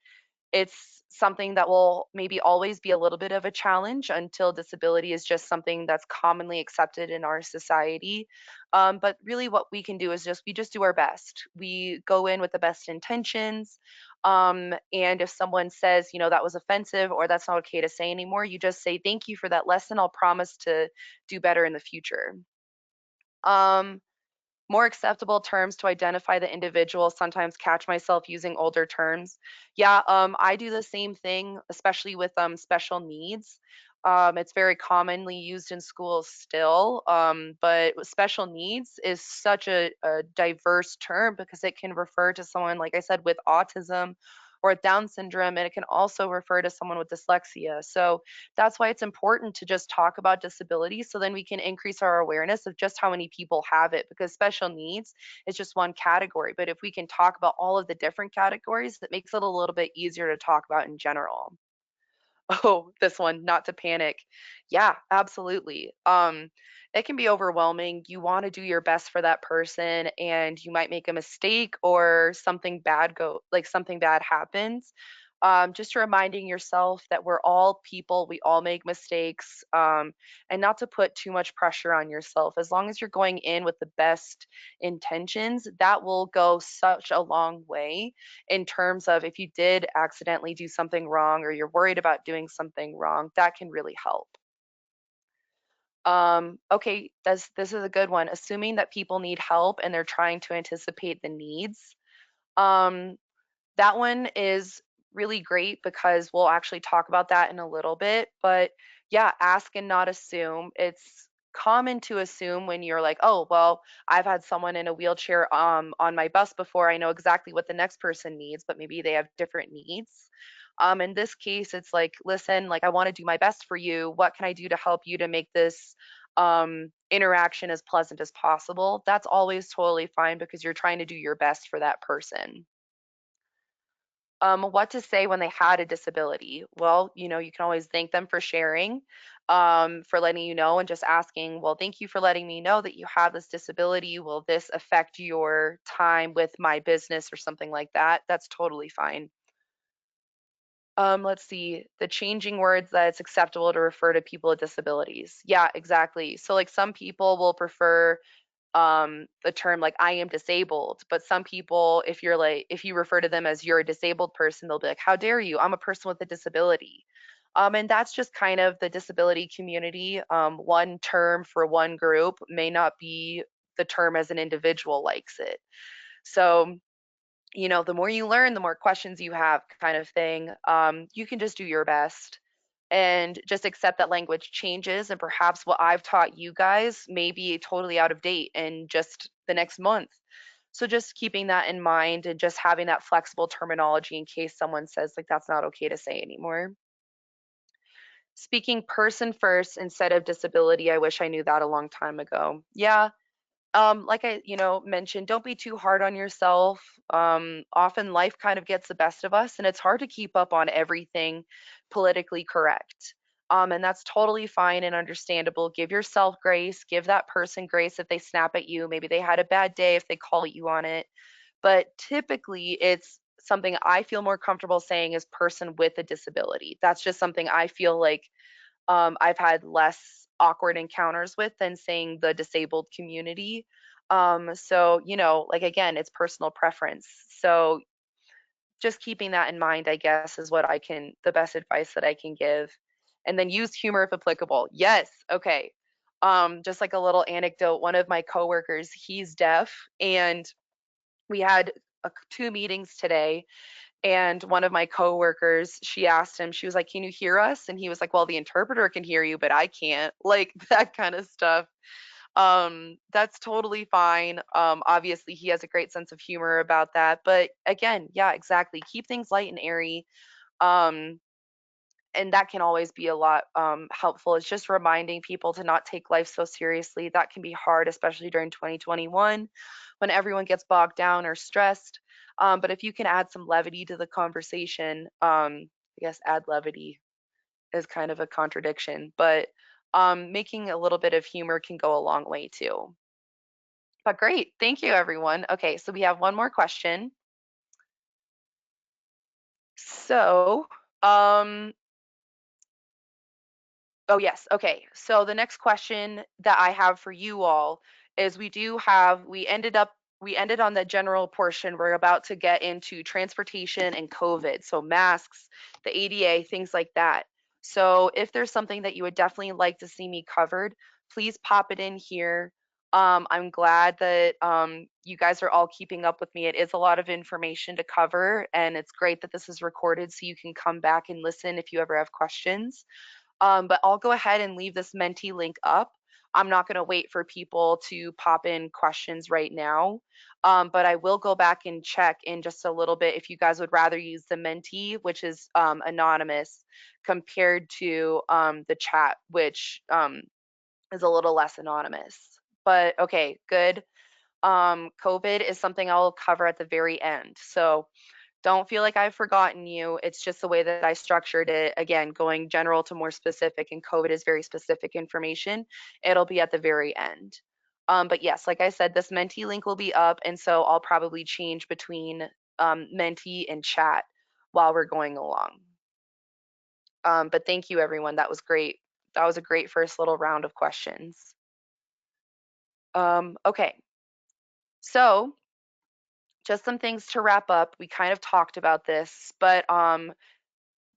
it's something that will maybe always be a little bit of a challenge until disability is just something that's commonly accepted in our society. But really what we can do is we just do our best. We go in with the best intentions. And if someone says, you know, that was offensive or that's not okay to say anymore, you just say, thank you for that lesson. I'll promise to do better in the future. More acceptable terms to identify the individual. Sometimes catch myself using older terms. Yeah, I do the same thing, especially with special needs. It's very commonly used in schools still, but with special needs is such a diverse term because it can refer to someone, like I said, with autism or Down syndrome, and it can also refer to someone with dyslexia. So that's why it's important to just talk about disability so then we can increase our awareness of just how many people have it, because special needs is just one category. But if we can talk about all of the different categories, that makes it a little bit easier to talk about in general. Oh, this one, not to panic. Yeah, absolutely. It can be overwhelming. You want to do your best for that person and you might make a mistake or something bad happens. Just reminding yourself that we're all people, we all make mistakes, and not to put too much pressure on yourself. As long as you're going in with the best intentions, that will go such a long way in terms of if you did accidentally do something wrong or you're worried about doing something wrong, that can really help. Okay, this is a good one. Assuming that people need help and they're trying to anticipate the needs. Um, that one is really great because we'll actually talk about that in a little bit. But yeah, ask and not assume. It's common to assume when you're like, oh, well, I've had someone in a wheelchair on my bus before. I know exactly what the next person needs, but maybe they have different needs. In this case, it's like, listen, like I want to do my best for you. What can I do to help you to make this interaction as pleasant as possible? That's always totally fine because you're trying to do your best for that person. What to say when they had a disability? Well, you can always thank them for sharing, for letting you know, and just asking, well, thank you for letting me know that you have this disability. Will this affect your time with my business or something like that? That's totally fine. Let's see, the changing words that it's acceptable to refer to people with disabilities. Yeah, exactly. So like some people will prefer the term like I am disabled, but some people, if you refer to them as you're a disabled person, they'll be like, how dare you, I'm a person with a disability. And that's just kind of the disability community. One term for one group may not be the term as an individual likes it. So the more you learn, the more questions you have, kind of thing. You can just do your best and just accept that language changes, and perhaps what I've taught you guys may be totally out of date in just the next month. So just keeping that in mind and just having that flexible terminology in case someone says like that's not okay to say anymore. Speaking person first instead of disability, I wish I knew that a long time ago. Yeah, like I mentioned, don't be too hard on yourself. Often life kind of gets the best of us and it's hard to keep up on everything politically correct. And that's totally fine and understandable. Give yourself grace, give that person grace if they snap at you. Maybe they had a bad day if they call you on it. But typically it's something I feel more comfortable saying is person with a disability. That's just something I feel like I've had less awkward encounters with than saying the disabled community. So, like again, it's personal preference. So just keeping that in mind, I guess, is the best advice that I can give. And then use humor if applicable. Yes. Okay. Just like a little anecdote, one of my coworkers, he's deaf, and we had two meetings today, and one of my coworkers, she asked him, she was like, can you hear us? And he was like, well, the interpreter can hear you, but I can't. Like that kind of stuff. That's totally fine. Obviously he has a great sense of humor about that. But again, yeah, exactly. Keep things light and airy. Um, and that can always be a lot helpful. It's just reminding people to not take life so seriously. That can be hard, especially during 2021 when everyone gets bogged down or stressed. But if you can add some levity to the conversation, I guess add levity is kind of a contradiction, but making a little bit of humor can go a long way too. But great, thank you everyone. Okay, so we have one more question. So, oh, yes. Okay. So the next question that I have for you all is we ended on the general portion. We're about to get into transportation and COVID. So masks, the ADA, things like that. So if there's something that you would definitely like to see me covered, please pop it in here. I'm glad that you guys are all keeping up with me. It is a lot of information to cover, and it's great that this is recorded so you can come back and listen if you ever have questions. But I'll go ahead and leave this Menti link up. I'm not going to wait for people to pop in questions right now, but I will go back and check in just a little bit if you guys would rather use the Menti, which is anonymous, compared to the chat, which is a little less anonymous. But okay, good. COVID is something I'll cover at the very end. So don't feel like I've forgotten you. It's just the way that I structured it. Again, going general to more specific, and COVID is very specific information. It'll be at the very end. But yes, like I said, this Menti link will be up, and so I'll probably change between Menti and chat while we're going along. But thank you, everyone. That was great. That was a great first little round of questions. Okay, so just some things to wrap up. We kind of talked about this, but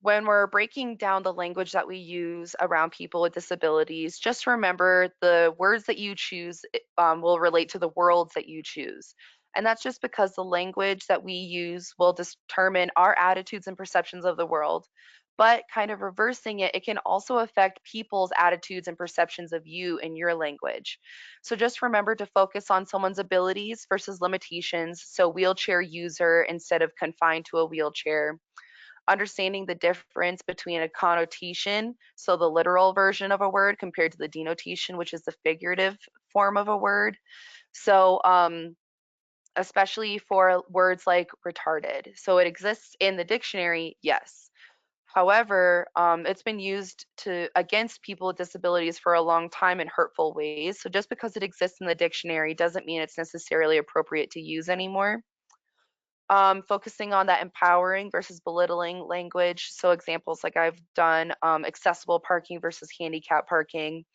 when we're breaking down the language that we use around people with disabilities, just remember the words that you choose will relate to the worlds that you choose. And that's just because the language that we use will determine our attitudes and perceptions of the world. But kind of reversing it, it can also affect people's attitudes and perceptions of you and your language. So just remember to focus on someone's abilities versus limitations. So wheelchair user instead of confined to a wheelchair. Understanding the difference between a connotation, so the literal version of a word, compared to the denotation, which is the figurative form of a word. So especially for words like retarded. So it exists in the dictionary, yes. However, it's been used against people with disabilities for a long time in hurtful ways. So just because it exists in the dictionary doesn't mean it's necessarily appropriate to use anymore. Focusing on that empowering versus belittling language. So examples like I've done, accessible parking versus handicap parking.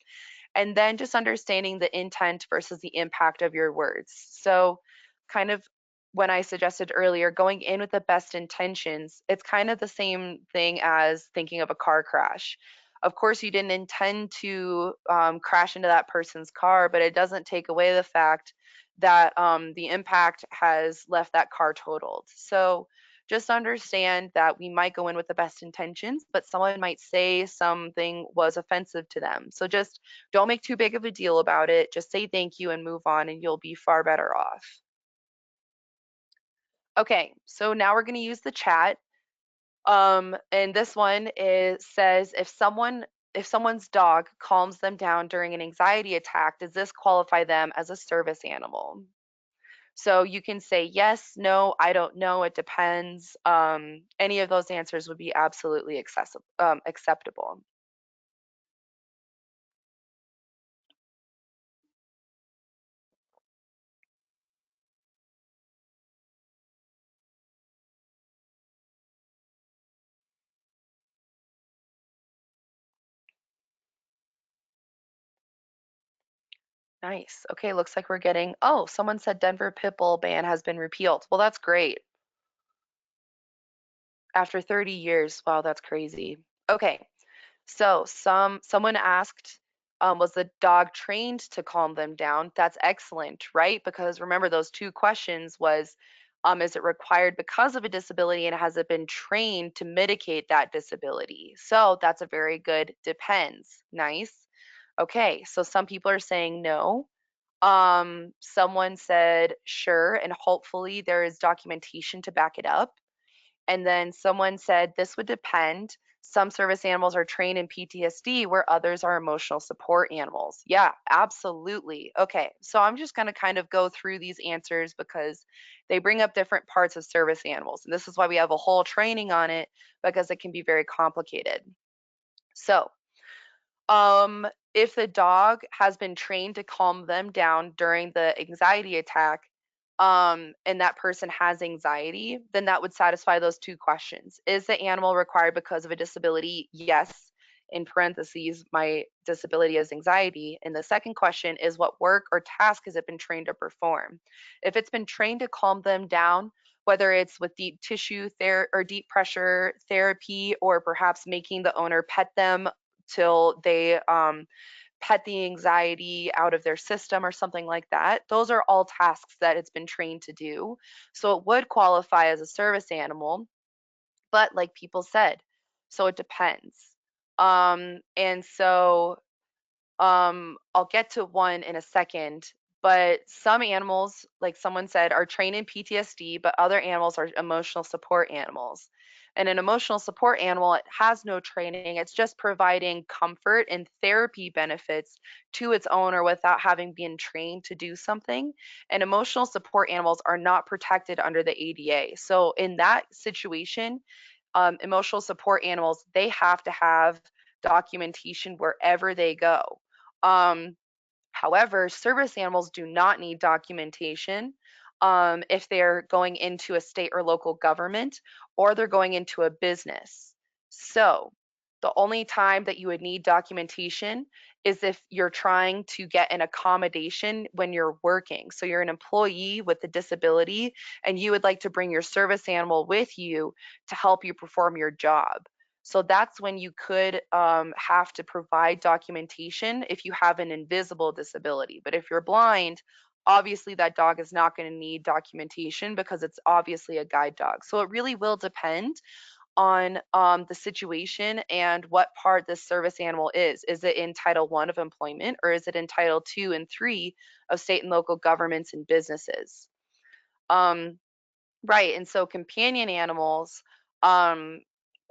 And then just understanding the intent versus the impact of your words. So kind of when I suggested earlier, going in with the best intentions, it's kind of the same thing as thinking of a car crash. Of course, you didn't intend to crash into that person's car, but it doesn't take away the fact that the impact has left that car totaled. So just understand that we might go in with the best intentions, but someone might say something was offensive to them. So just don't make too big of a deal about it. Just say thank you and move on, and you'll be far better off. Okay, so now we're going to use the chat. And this one says if someone's dog calms them down during an anxiety attack, does this qualify them as a service animal? So you can say yes, no, I don't know, it depends. Any of those answers would be absolutely acceptable. Nice. Okay, looks like we're getting, oh, someone said Denver pit bull ban has been repealed. Well, that's great. After 30 years, wow, that's crazy. Okay, so someone asked, was the dog trained to calm them down? That's excellent, right? Because remember those two questions was, is it required because of a disability, and has it been trained to mitigate that disability? So that's a very good depends. Nice. Okay, so some people are saying no. Someone said sure, and hopefully there is documentation to back it up. And then someone said this would depend. Some service animals are trained in PTSD where others are emotional support animals. Yeah, absolutely. Okay, so I'm just going to kind of go through these answers because they bring up different parts of service animals. And this is why we have a whole training on it, because it can be very complicated. So if the dog has been trained to calm them down during the anxiety attack, and that person has anxiety, then that would satisfy those two questions. Is the animal required because of a disability? Yes. In parentheses, my disability is anxiety. And the second question is what work or task has it been trained to perform? If it's been trained to calm them down, whether it's with deep tissue or deep pressure therapy, or perhaps making the owner pet them till they pet the anxiety out of their system or something like that. Those are all tasks that it's been trained to do. So it would qualify as a service animal, but like people said, so it depends. And so I'll get to one in a second, but some animals, like someone said, are trained in PTSD, but other animals are emotional support animals. And an emotional support animal, it has no training. It's just providing comfort and therapy benefits to its owner without having been trained to do something. And emotional support animals are not protected under the ADA. So in that situation, emotional support animals, they have to have documentation wherever they go. Um, However, service animals do not need documentation if they're going into a state or local government or they're going into a business. So, the only time that you would need documentation is if you're trying to get an accommodation when you're working. So, you're an employee with a disability and you would like to bring your service animal with you to help you perform your job. So that's when you could have to provide documentation if you have an invisible disability. But if you're blind, obviously that dog is not going to need documentation because it's obviously a guide dog. So it really will depend on the situation and what part this service animal is. Is it in Title I of employment or is it in Title II and III of state and local governments and businesses? Um, right. And so companion animals, um,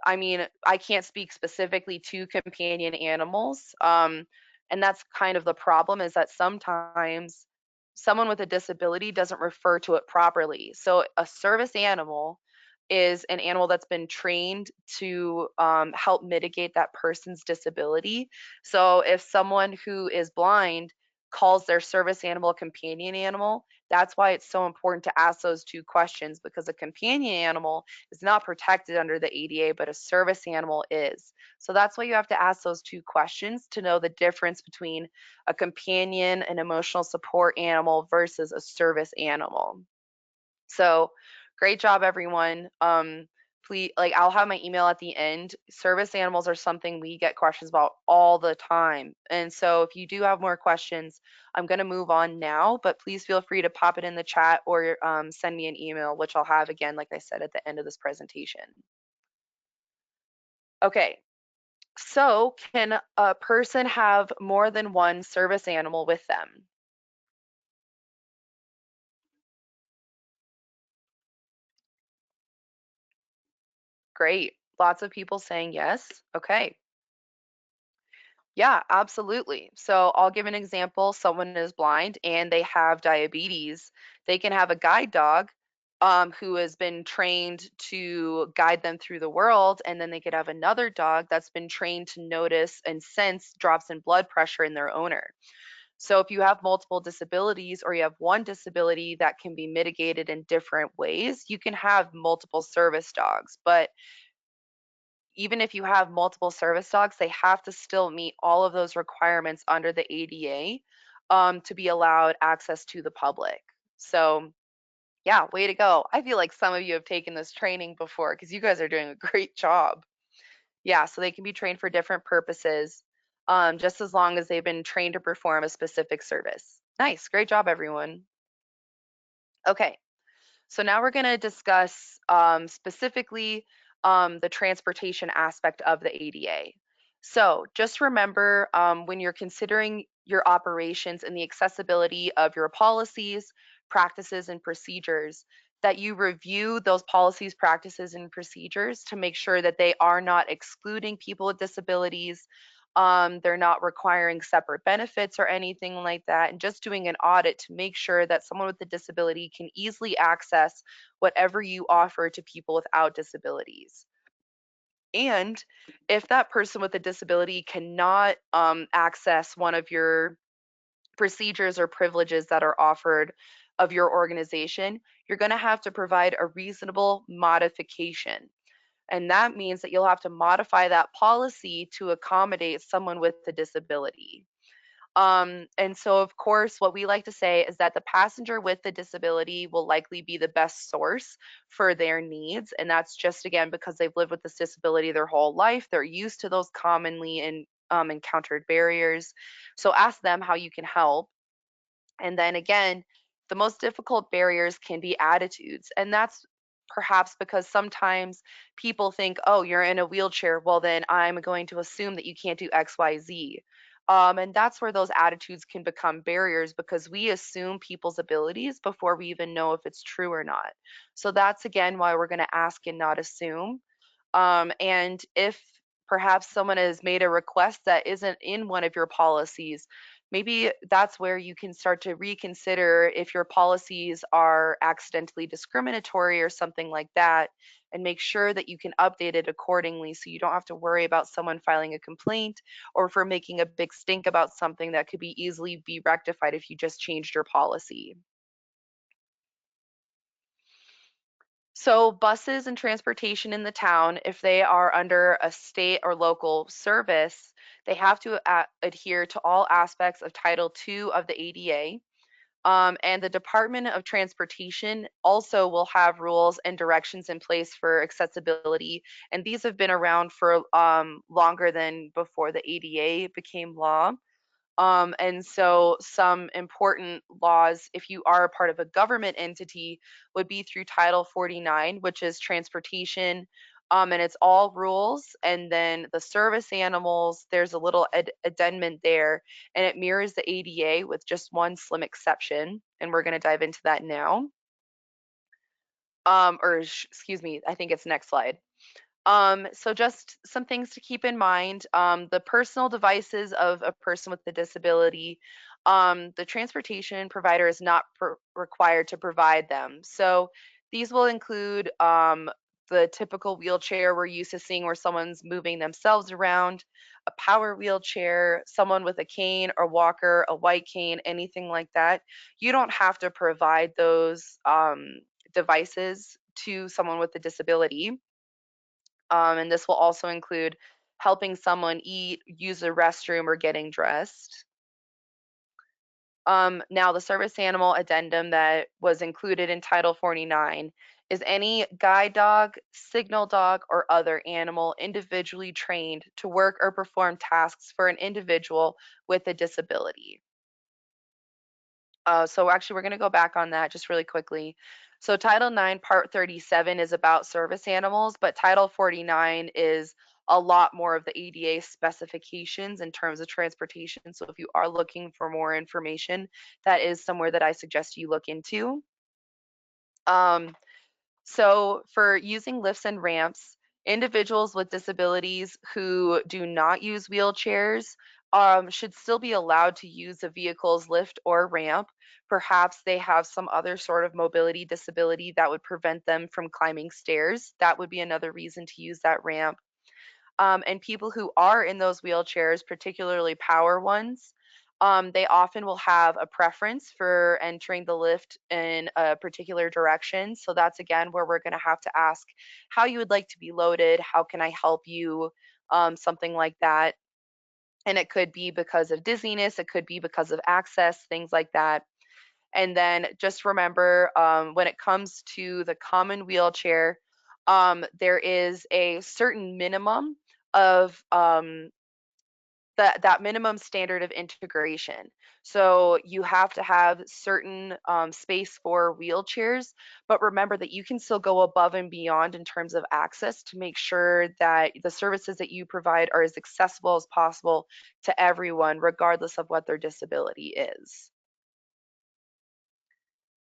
I mean, I can't speak specifically to companion animals. And that's kind of the problem is that sometimes someone with a disability doesn't refer to it properly. So a service animal is an animal that's been trained to help mitigate that person's disability. So if someone who is blind calls their service animal a companion animal, that's why it's so important to ask those two questions because a companion animal is not protected under the ADA, but a service animal is. So that's why you have to ask those two questions to know the difference between a companion, an emotional support animal versus a service animal. So great job, everyone. Please, like I'll have my email at the end. Service animals are something we get questions about all the time. And so if you do have more questions, I'm going to move on now, but please feel free to pop it in the chat or send me an email, which I'll have again, like I said, at the end of this presentation. Okay, so can a person have more than one service animal with them? Great. Lots of people saying yes. Okay. Yeah, absolutely. So I'll give an example. Someone is blind and they have diabetes. They can have a guide dog who has been trained to guide them through the world, and then they could have another dog that's been trained to notice and sense drops in blood pressure in their owner. So if you have multiple disabilities or you have one disability that can be mitigated in different ways, you can have multiple service dogs. But even if you have multiple service dogs, they have to still meet all of those requirements under the ADA to be allowed access to the public. So, yeah, way to go. I feel like some of you have taken this training before because you guys are doing a great job. Yeah, so they can be trained for different purposes, just as long as they've been trained to perform a specific service. Nice, great job, everyone. Okay, so now we're going to discuss specifically the transportation aspect of the ADA. So just remember when you're considering your operations and the accessibility of your policies, practices, and procedures, that you review those policies, practices, and procedures to make sure that they are not excluding people with disabilities. They're not requiring separate benefits or anything like that, and just doing an audit to make sure that someone with a disability can easily access whatever you offer to people without disabilities. And if that person with a disability cannot access one of your procedures or privileges that are offered of your organization, you're going to have to provide a reasonable modification. And that means that you'll have to modify that policy to accommodate someone with a disability. And so, of course, what we like to say is that the passenger with the disability will likely be the best source for their needs. And that's just, again, because they've lived with this disability their whole life. They're used to those commonly encountered barriers. So ask them how you can help. And then again, the most difficult barriers can be attitudes. And that's perhaps because sometimes people think, oh, you're in a wheelchair, well, then I'm going to assume that you can't do X, Y, Z. And that's where those attitudes can become barriers because we assume people's abilities before we even know if it's true or not. So that's again why we're going to ask and not assume. And if perhaps someone has made a request that isn't in one of your policies, maybe that's where you can start to reconsider if your policies are accidentally discriminatory or something like that, and make sure that you can update it accordingly so you don't have to worry about someone filing a complaint or for making a big stink about something that could be easily be rectified if you just changed your policy. So buses and transportation in the town, if they are under a state or local service, they have to adhere to all aspects of Title II of the ADA. And the Department of Transportation also will have rules and directions in place for accessibility. And these have been around for longer than before the ADA became law. And so some important laws, if you are a part of a government entity, would be through Title 49, which is transportation. And it's all rules. And then the service animals, there's a little addendum there, and it mirrors the ADA with just one slim exception. And we're going to dive into that now. Excuse me, I think it's next slide. So just some things to keep in mind. The personal devices of a person with a disability, the transportation provider is not required to provide them. So these will include the typical wheelchair we're used to seeing where someone's moving themselves around, a power wheelchair, someone with a cane or walker, a white cane, anything like that. You don't have to provide those devices to someone with a disability. And this will also include helping someone eat, use a restroom, or getting dressed. Now, the service animal addendum that was included in Title 49 is any guide dog, signal dog, or other animal individually trained to work or perform tasks for an individual with a disability. So actually, we're going to go back on that just really quickly. So Title 9, Part 37 is about service animals, but Title 49 is a lot more of the ADA specifications in terms of transportation. So if you are looking for more information, that is somewhere that I suggest you look into. So for using lifts and ramps, individuals with disabilities who do not use wheelchairs should still be allowed to use a vehicle's lift or ramp. Perhaps they have some other sort of mobility disability that would prevent them from climbing stairs. That would be another reason to use that ramp. And people who are in those wheelchairs, particularly power ones, they often will have a preference for entering the lift in a particular direction. So that's again where we're going to have to ask how you would like to be loaded, how can I help you, something like that. And it could be because of dizziness, it could be because of access, things like that. And then just remember, when it comes to the common wheelchair, there is a certain minimum of that minimum standard of integration. So you have to have certain space for wheelchairs, but remember that you can still go above and beyond in terms of access to make sure that the services that you provide are as accessible as possible to everyone, regardless of what their disability is.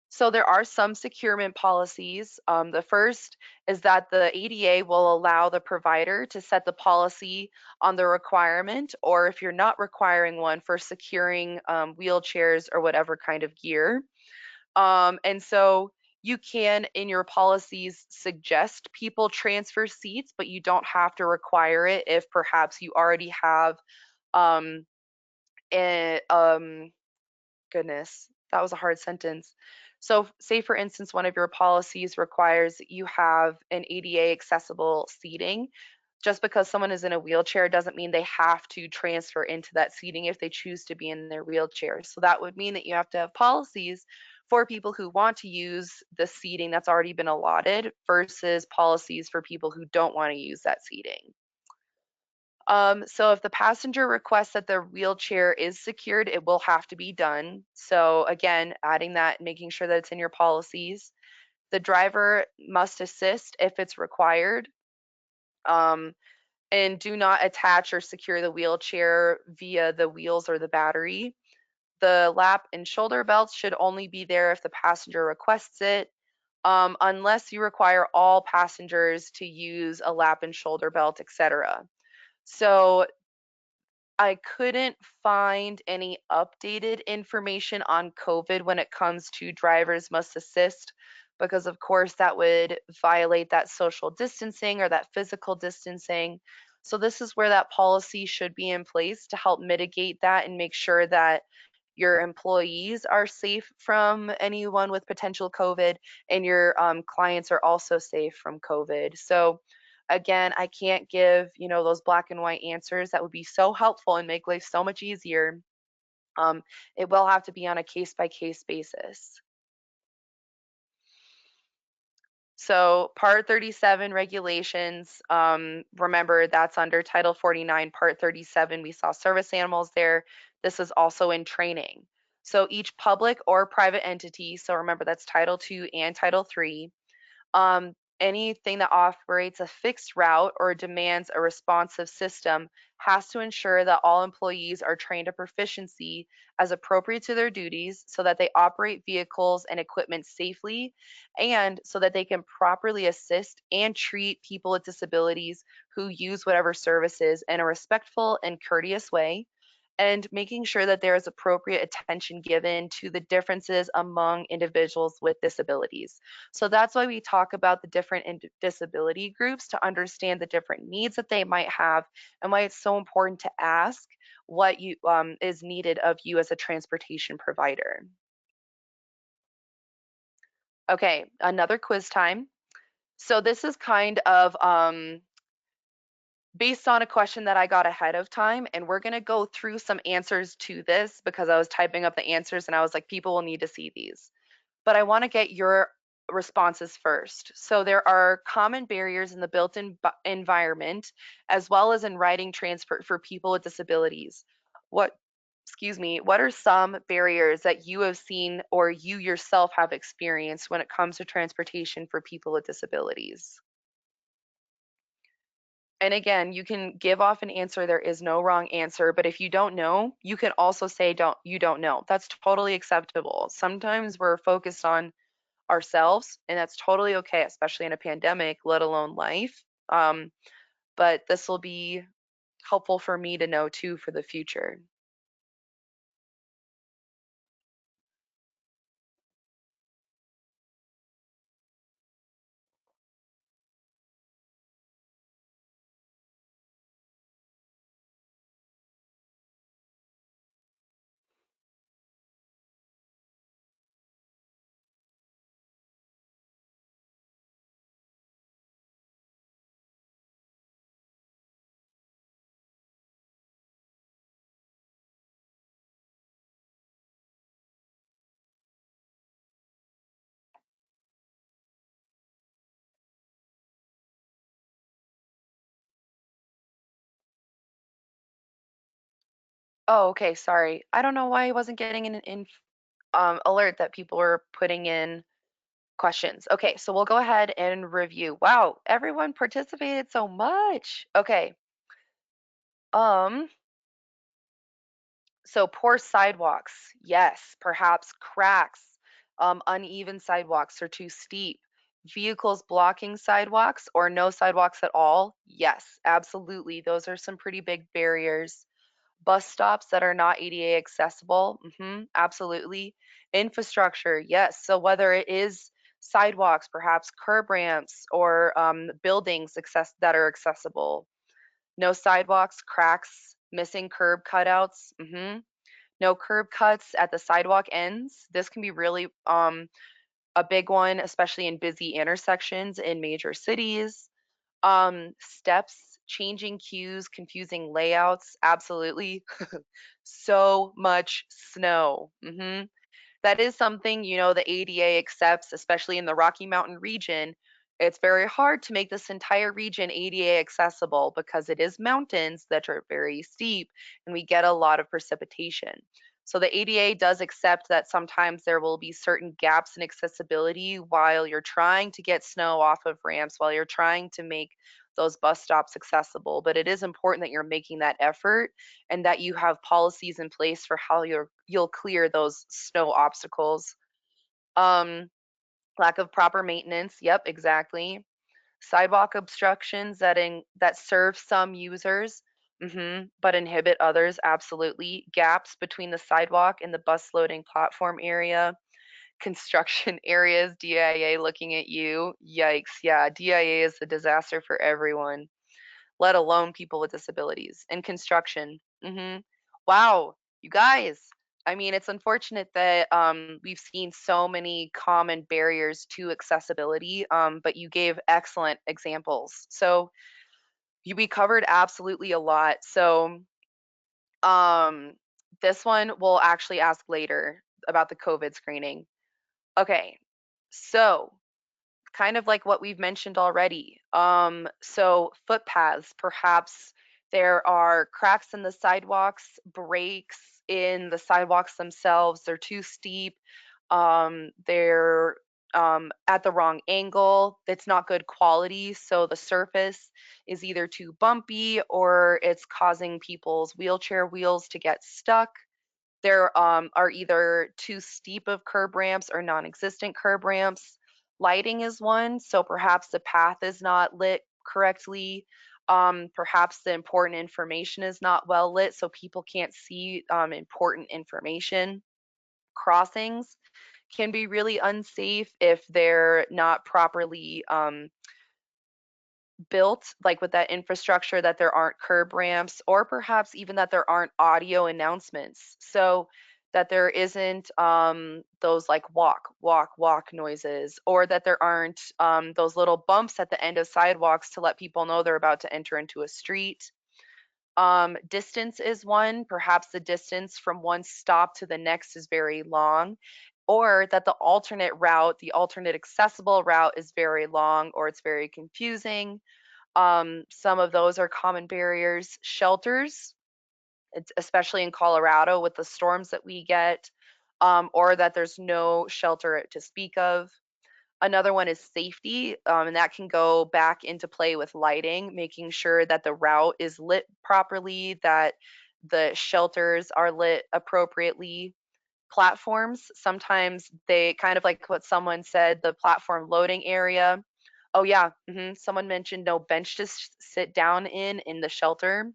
So there are some securement policies. The first is that the ADA will allow the provider to set the policy on the requirement, or if you're not requiring one, for securing wheelchairs or whatever kind of gear. And so you can, in your policies, suggest people transfer seats, but you don't have to require it if perhaps you already have a, goodness, that was a hard sentence. So say for instance, one of your policies requires that you have an ADA accessible seating. Just because someone is in a wheelchair doesn't mean they have to transfer into that seating if they choose to be in their wheelchair. So that would mean that you have to have policies for people who want to use the seating that's already been allotted versus policies for people who don't want to use that seating. So if the passenger requests that their wheelchair is secured, it will have to be done. So again, adding that, making sure that it's in your policies. The driver must assist if it's required. And do not attach or secure the wheelchair via the wheels or the battery. The lap and shoulder belts should only be there if the passenger requests it, unless you require all passengers to use a lap and shoulder belt, etc. So I couldn't find any updated information on COVID when it comes to drivers must assist, because of course that would violate that social distancing or that physical distancing. So this is where that policy should be in place to help mitigate that and make sure that your employees are safe from anyone with potential COVID, and your clients are also safe from COVID. So again, I can't give, those black and white answers that would be so helpful and make life so much easier. It will have to be on a case by case basis. So Part 37 regulations, remember that's under Title 49, Part 37. We saw service animals there. This is also in training. So each public or private entity, so remember that's Title 2 and Title 3, anything that operates a fixed route or demands a responsive system has to ensure that all employees are trained to proficiency as appropriate to their duties, so that they operate vehicles and equipment safely, and so that they can properly assist and treat people with disabilities who use whatever services in a respectful and courteous way, and making sure that there is appropriate attention given to the differences among individuals with disabilities. So that's why we talk about the different disability groups, to understand the different needs that they might have, and why it's so important to ask what is needed of you as a transportation provider. Okay, another quiz time. So this is kind of based on a question that I got ahead of time, and we're going to go through some answers to this because I was typing up the answers and I was like, people will need to see these. But I want to get your responses first. So there are common barriers in the built-in environment, as well as in riding transport for people with disabilities. What are some barriers that you have seen or you yourself have experienced when it comes to transportation for people with disabilities? And again, you can give off an answer. There is no wrong answer, but if you don't know, you can also say you don't know. That's totally acceptable. Sometimes we're focused on ourselves, and that's totally okay, especially in a pandemic, let alone life. But this will be helpful for me to know too for the future. Oh, okay, sorry. I don't know why I wasn't getting an alert that people were putting in questions. Okay, so we'll go ahead and review. Wow, everyone participated so much. Okay. So poor sidewalks, yes, perhaps cracks, uneven sidewalks are too steep. Vehicles blocking sidewalks or no sidewalks at all, yes, absolutely. Those are some pretty big barriers. Bus stops that are not ADA accessible, absolutely. Infrastructure, yes. So whether it is sidewalks, perhaps curb ramps, or buildings that are accessible. No sidewalks, cracks, missing curb cutouts. No curb cuts at the sidewalk ends. This can be really a big one, especially in busy intersections in major cities. Steps, changing cues, confusing layouts. Absolutely. So much snow. That is something, the ADA accepts, especially in the Rocky Mountain region. It's very hard to make this entire region ADA accessible because it is mountains that are very steep and we get a lot of precipitation. So the ADA does accept that sometimes there will be certain gaps in accessibility while you're trying to get snow off of ramps, while you're trying to make those bus stops accessible. But it is important that you're making that effort and that you have policies in place for how you'll clear those snow obstacles. Um, Lack of proper maintenance. Yep, exactly. Sidewalk obstructions that serve some users, but inhibit others. Absolutely. Gaps between the sidewalk and the bus loading platform area. Construction areas. DIA looking at you. Yikes. Yeah, DIA is a disaster for everyone, let alone people with disabilities. And construction. Wow, you guys. I mean, it's unfortunate that we've seen so many common barriers to accessibility, but you gave excellent examples. So we covered absolutely a lot. So um, this one we'll actually ask later about the COVID screening. Okay, so kind of like what we've mentioned already. So footpaths, perhaps there are cracks in the sidewalks, breaks in the sidewalks themselves, they're too steep, they're at the wrong angle, it's not good quality, so the surface is either too bumpy or it's causing people's wheelchair wheels to get stuck. There are either too steep of curb ramps or non-existent curb ramps. Lighting is one, so perhaps the path is not lit correctly. Perhaps the important information is not well lit, so people can't see important information. Crossings can be really unsafe if they're not properly built, like with that infrastructure, that there aren't curb ramps, or perhaps even that there aren't audio announcements. So that there isn't those like walk, walk, walk noises, or that there aren't those little bumps at the end of sidewalks to let people know they're about to enter into a street. Distance is one. Perhaps the distance from one stop to the next is very long, or that the alternate route, the alternate accessible route is very long or it's very confusing. Some of those are common barriers. Shelters, it's especially in Colorado with the storms that we get, or that there's no shelter to speak of. Another one is safety, and that can go back into play with lighting, making sure that the route is lit properly, that the shelters are lit appropriately. Platforms, sometimes they kind of like what someone said, the platform loading area. Oh yeah, someone mentioned no bench to sit down in the shelter.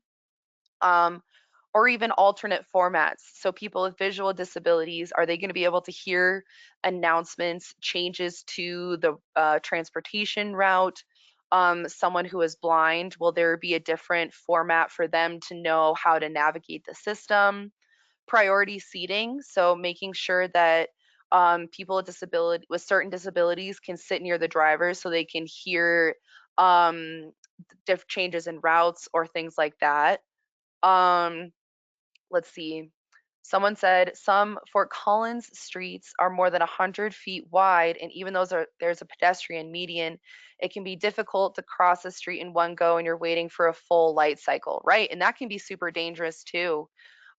Um, or even alternate formats. So people with visual disabilities, are they going to be able to hear announcements, changes to the transportation route? Someone who is blind, will there be a different format for them to know how to navigate the system? Priority seating, so making sure that people with certain disabilities can sit near the driver so they can hear different changes in routes or things like that. Um, let's see. Someone said some Fort Collins streets are more than 100 feet wide, and even though there's a pedestrian median, it can be difficult to cross a street in one go and you're waiting for a full light cycle, right? And that can be super dangerous too.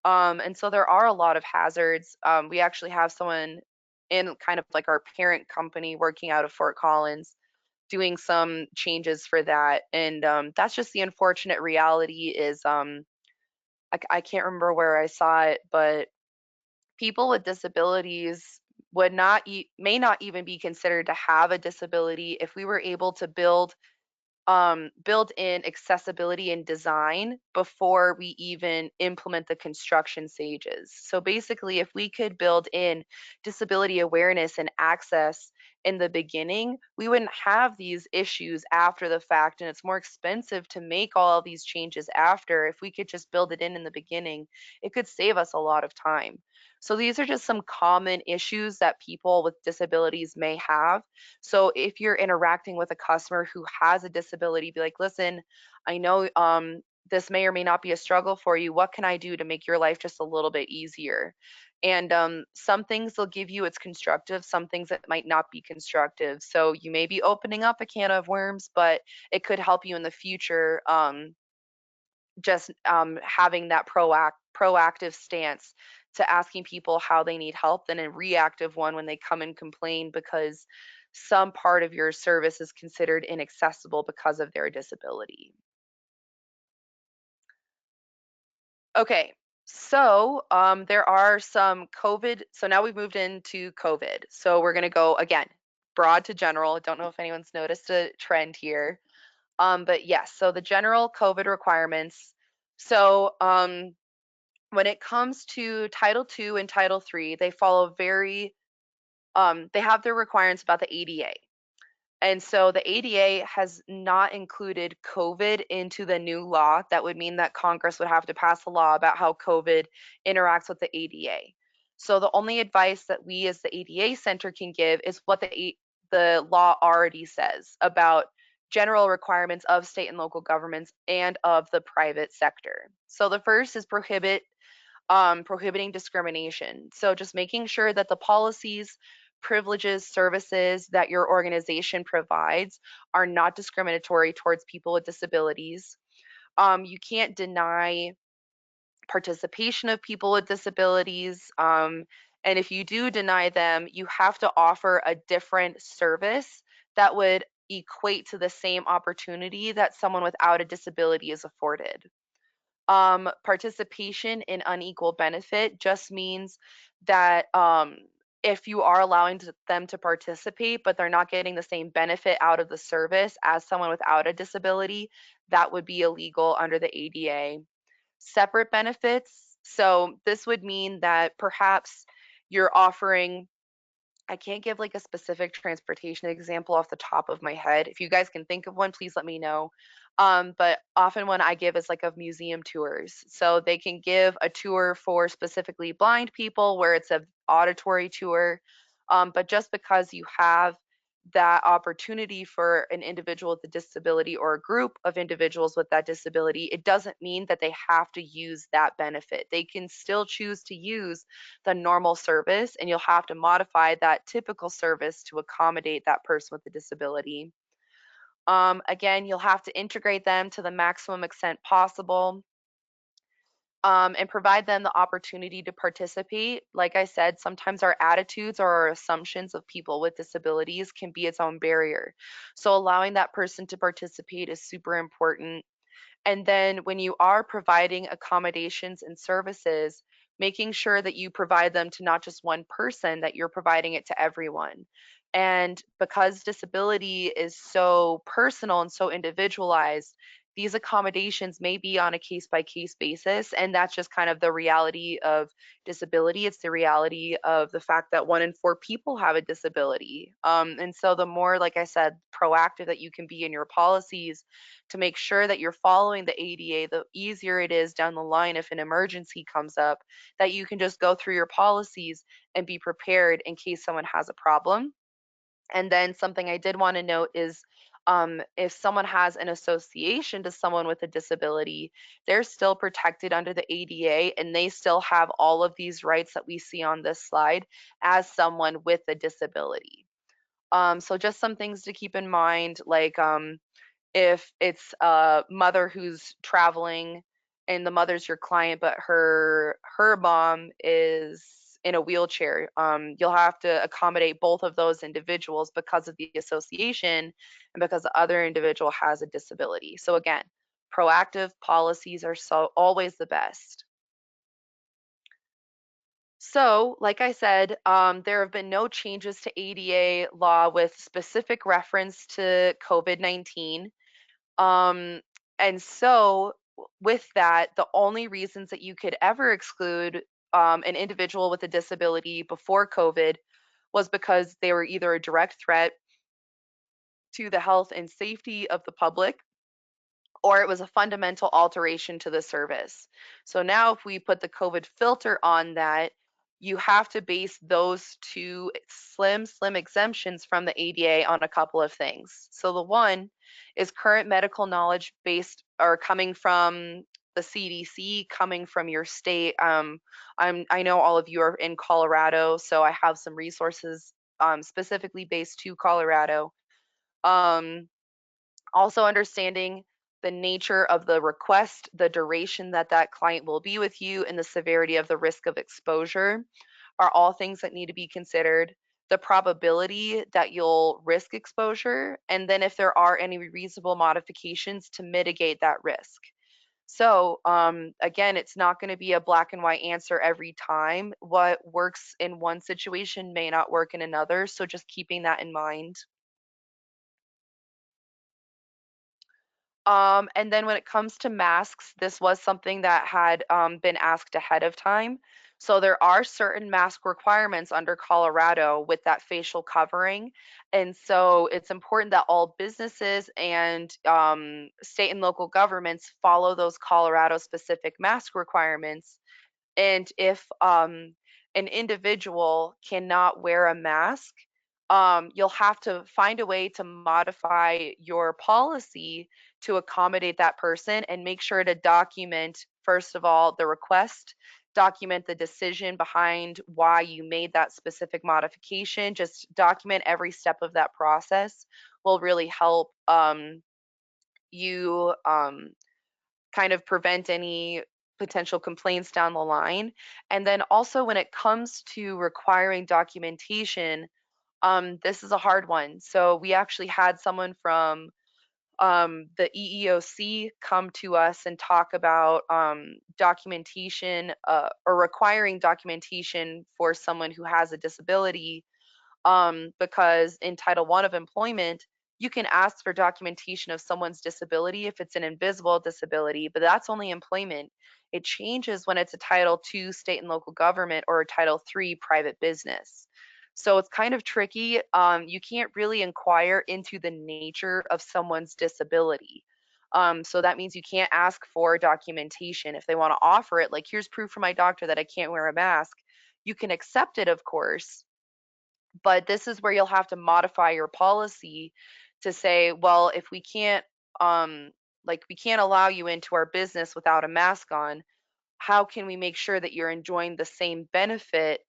And so there are a lot of hazards. We actually have someone in kind of like our parent company working out of Fort Collins doing some changes for that. And that's just the unfortunate reality is I can't remember where I saw it, but people with disabilities may not even be considered to have a disability if we were able to build in accessibility and design before we even implement the construction stages. So basically, if we could build in disability awareness and access in the beginning, we wouldn't have these issues after the fact, and it's more expensive to make all of these changes after. If we could just build it in the beginning, it could save us a lot of time. So these are just some common issues that people with disabilities may have. So if you're interacting with a customer who has a disability, be like, listen, I know this may or may not be a struggle for you. What can I do to make your life just a little bit easier? And some things they'll give you, it's constructive, some things that might not be constructive. So you may be opening up a can of worms, but it could help you in the future, just having that proactive stance to asking people how they need help than a reactive one when they come and complain because some part of your service is considered inaccessible because of their disability. Okay, so there are some COVID. So now we've moved into COVID. So we're going to go again, broad to general. Don't know if anyone's noticed a trend here. But yes, so the general COVID requirements. So when it comes to Title II and Title III, they follow they have their requirements about the ADA. And so the ADA has not included COVID into the new law. That would mean that Congress would have to pass a law about how COVID interacts with the ADA. So the only advice that we as the ADA Center can give is what the law already says about general requirements of state and local governments and of the private sector. So the first is prohibiting discrimination. So just making sure that the policies, privileges, services that your organization provides are not discriminatory towards people with disabilities. You can't deny participation of people with disabilities. And if you do deny them, you have to offer a different service that would equate to the same opportunity that someone without a disability is afforded. Participation in unequal benefit just means that if you are allowing them to participate, but they're not getting the same benefit out of the service as someone without a disability, that would be illegal under the ADA. Separate benefits. So this would mean that perhaps you're offering, I can't give like a specific transportation example off the top of my head. If you guys can think of one, please let me know. But often one I give is like of museum tours. So they can give a tour for specifically blind people where it's an auditory tour. But just because you have that opportunity for an individual with a disability or a group of individuals with that disability, it doesn't mean that they have to use that benefit. They can still choose to use the normal service, and you'll have to modify that typical service to accommodate that person with the disability. Again, you'll have to integrate them to the maximum extent possible. And provide them the opportunity to participate. Like I said, sometimes our attitudes or our assumptions of people with disabilities can be its own barrier. So allowing that person to participate is super important. And then when you are providing accommodations and services, making sure that you provide them to not just one person, that you're providing it to everyone. And because disability is so personal and so individualized, these accommodations may be on a case by case basis. And that's just kind of the reality of disability. It's the reality of the fact that 1 in 4 people have a disability. And so the more, like I said, proactive that you can be in your policies to make sure that you're following the ADA, the easier it is down the line if an emergency comes up, that you can just go through your policies and be prepared in case someone has a problem. And then something I did want to note is if someone has an association to someone with a disability, they're still protected under the ADA and they still have all of these rights that we see on this slide as someone with a disability. So just some things to keep in mind, like if it's a mother who's traveling and the mother's your client, but her mom is in a wheelchair, you'll have to accommodate both of those individuals because of the association and because the other individual has a disability. So again, proactive policies are always the best. So, like I said, there have been no changes to ADA law with specific reference to COVID-19. And so with that, the only reasons that you could ever exclude an individual with a disability before COVID was because they were either a direct threat to the health and safety of the public, or it was a fundamental alteration to the service. So now if we put the COVID filter on that, you have to base those two slim exemptions from the ADA on a couple of things. So the one is current medical knowledge based or coming from the CDC, coming from your state. I know all of you are in Colorado, so I have some resources specifically based to Colorado. Also understanding the nature of the request, the duration that that client will be with you, and the severity of the risk of exposure are all things that need to be considered. The probability that you'll risk exposure, and then if there are any reasonable modifications to mitigate that risk. So again, it's not going to be a black and white answer every time. What works in one situation may not work in another. So just keeping that in mind. And then when it comes to masks, this was something that had been asked ahead of time. So there are certain mask requirements under Colorado with that facial covering. And so it's important that all businesses and state and local governments follow those Colorado specific mask requirements. And if an individual cannot wear a mask, you'll have to find a way to modify your policy to accommodate that person and make sure to document, first of all, the request, document the decision behind why you made that specific modification. Just document every step of that process will really help you kind of prevent any potential complaints down the line. And then also when it comes to requiring documentation, this is a hard one. So we actually had someone from the EEOC come to us and talk about documentation or requiring documentation for someone who has a disability, because in Title I of employment, you can ask for documentation of someone's disability if it's an invisible disability, but that's only employment. It changes when it's a Title II state and local government or a Title III private business. So it's kind of tricky. You can't really inquire into the nature of someone's disability. So that means you can't ask for documentation. If they want to offer it, like, here's proof from my doctor that I can't wear a mask, you can accept it, of course, but this is where you'll have to modify your policy to say, well, if we can't, we can't allow you into our business without a mask on, how can we make sure that you're enjoying the same benefit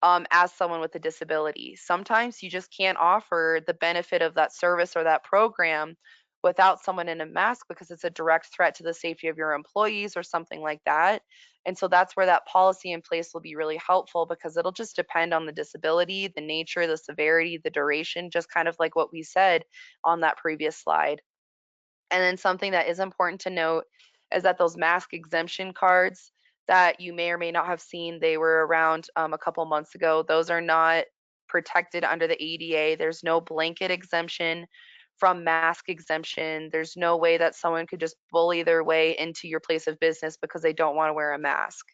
as someone with a disability? Sometimes you just can't offer the benefit of that service or that program without someone in a mask because it's a direct threat to the safety of your employees or something like that. And so that's where that policy in place will be really helpful, because it'll just depend on the disability, the nature, the severity, the duration, just kind of like what we said on that previous slide. And then something that is important to note is that those mask exemption cards that you may or may not have seen, they were around a couple months ago. Those are not protected under the ADA. There's no blanket exemption from mask exemption. There's no way that someone could just bully their way into your place of business because they don't want to wear a mask.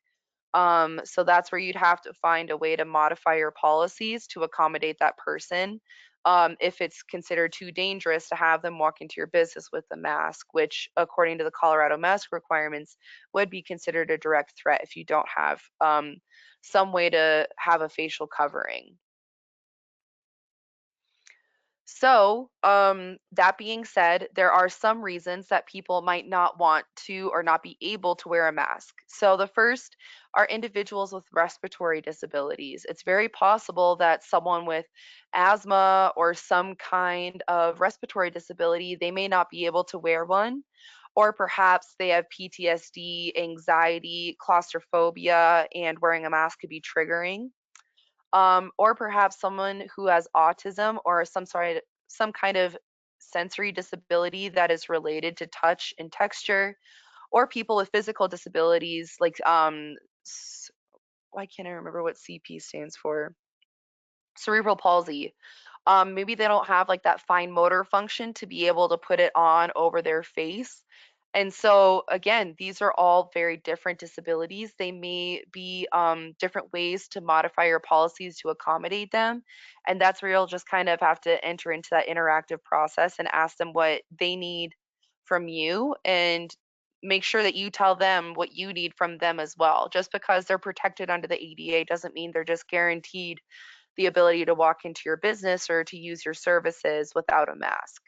So that's where you'd have to find a way to modify your policies to accommodate that person. If it's considered too dangerous to have them walk into your business with a mask, which according to the Colorado mask requirements would be considered a direct threat if you don't have some way to have a facial covering. So, that being said, there are some reasons that people might not want to or not be able to wear a mask. So, the first are individuals with respiratory disabilities. It's very possible that someone with asthma or some kind of respiratory disability, they may not be able to wear one, or perhaps they have PTSD, anxiety, claustrophobia, and wearing a mask could be triggering. Or perhaps someone who has autism or some kind of sensory disability that is related to touch and texture, or people with physical disabilities like why can't I remember what CP stands for? Cerebral palsy. Maybe they don't have like that fine motor function to be able to put it on over their face. And so, again, these are all very different disabilities. They may be different ways to modify your policies to accommodate them. And that's where you'll just kind of have to enter into that interactive process and ask them what they need from you, and make sure that you tell them what you need from them as well. Just because they're protected under the ADA doesn't mean they're just guaranteed the ability to walk into your business or to use your services without a mask.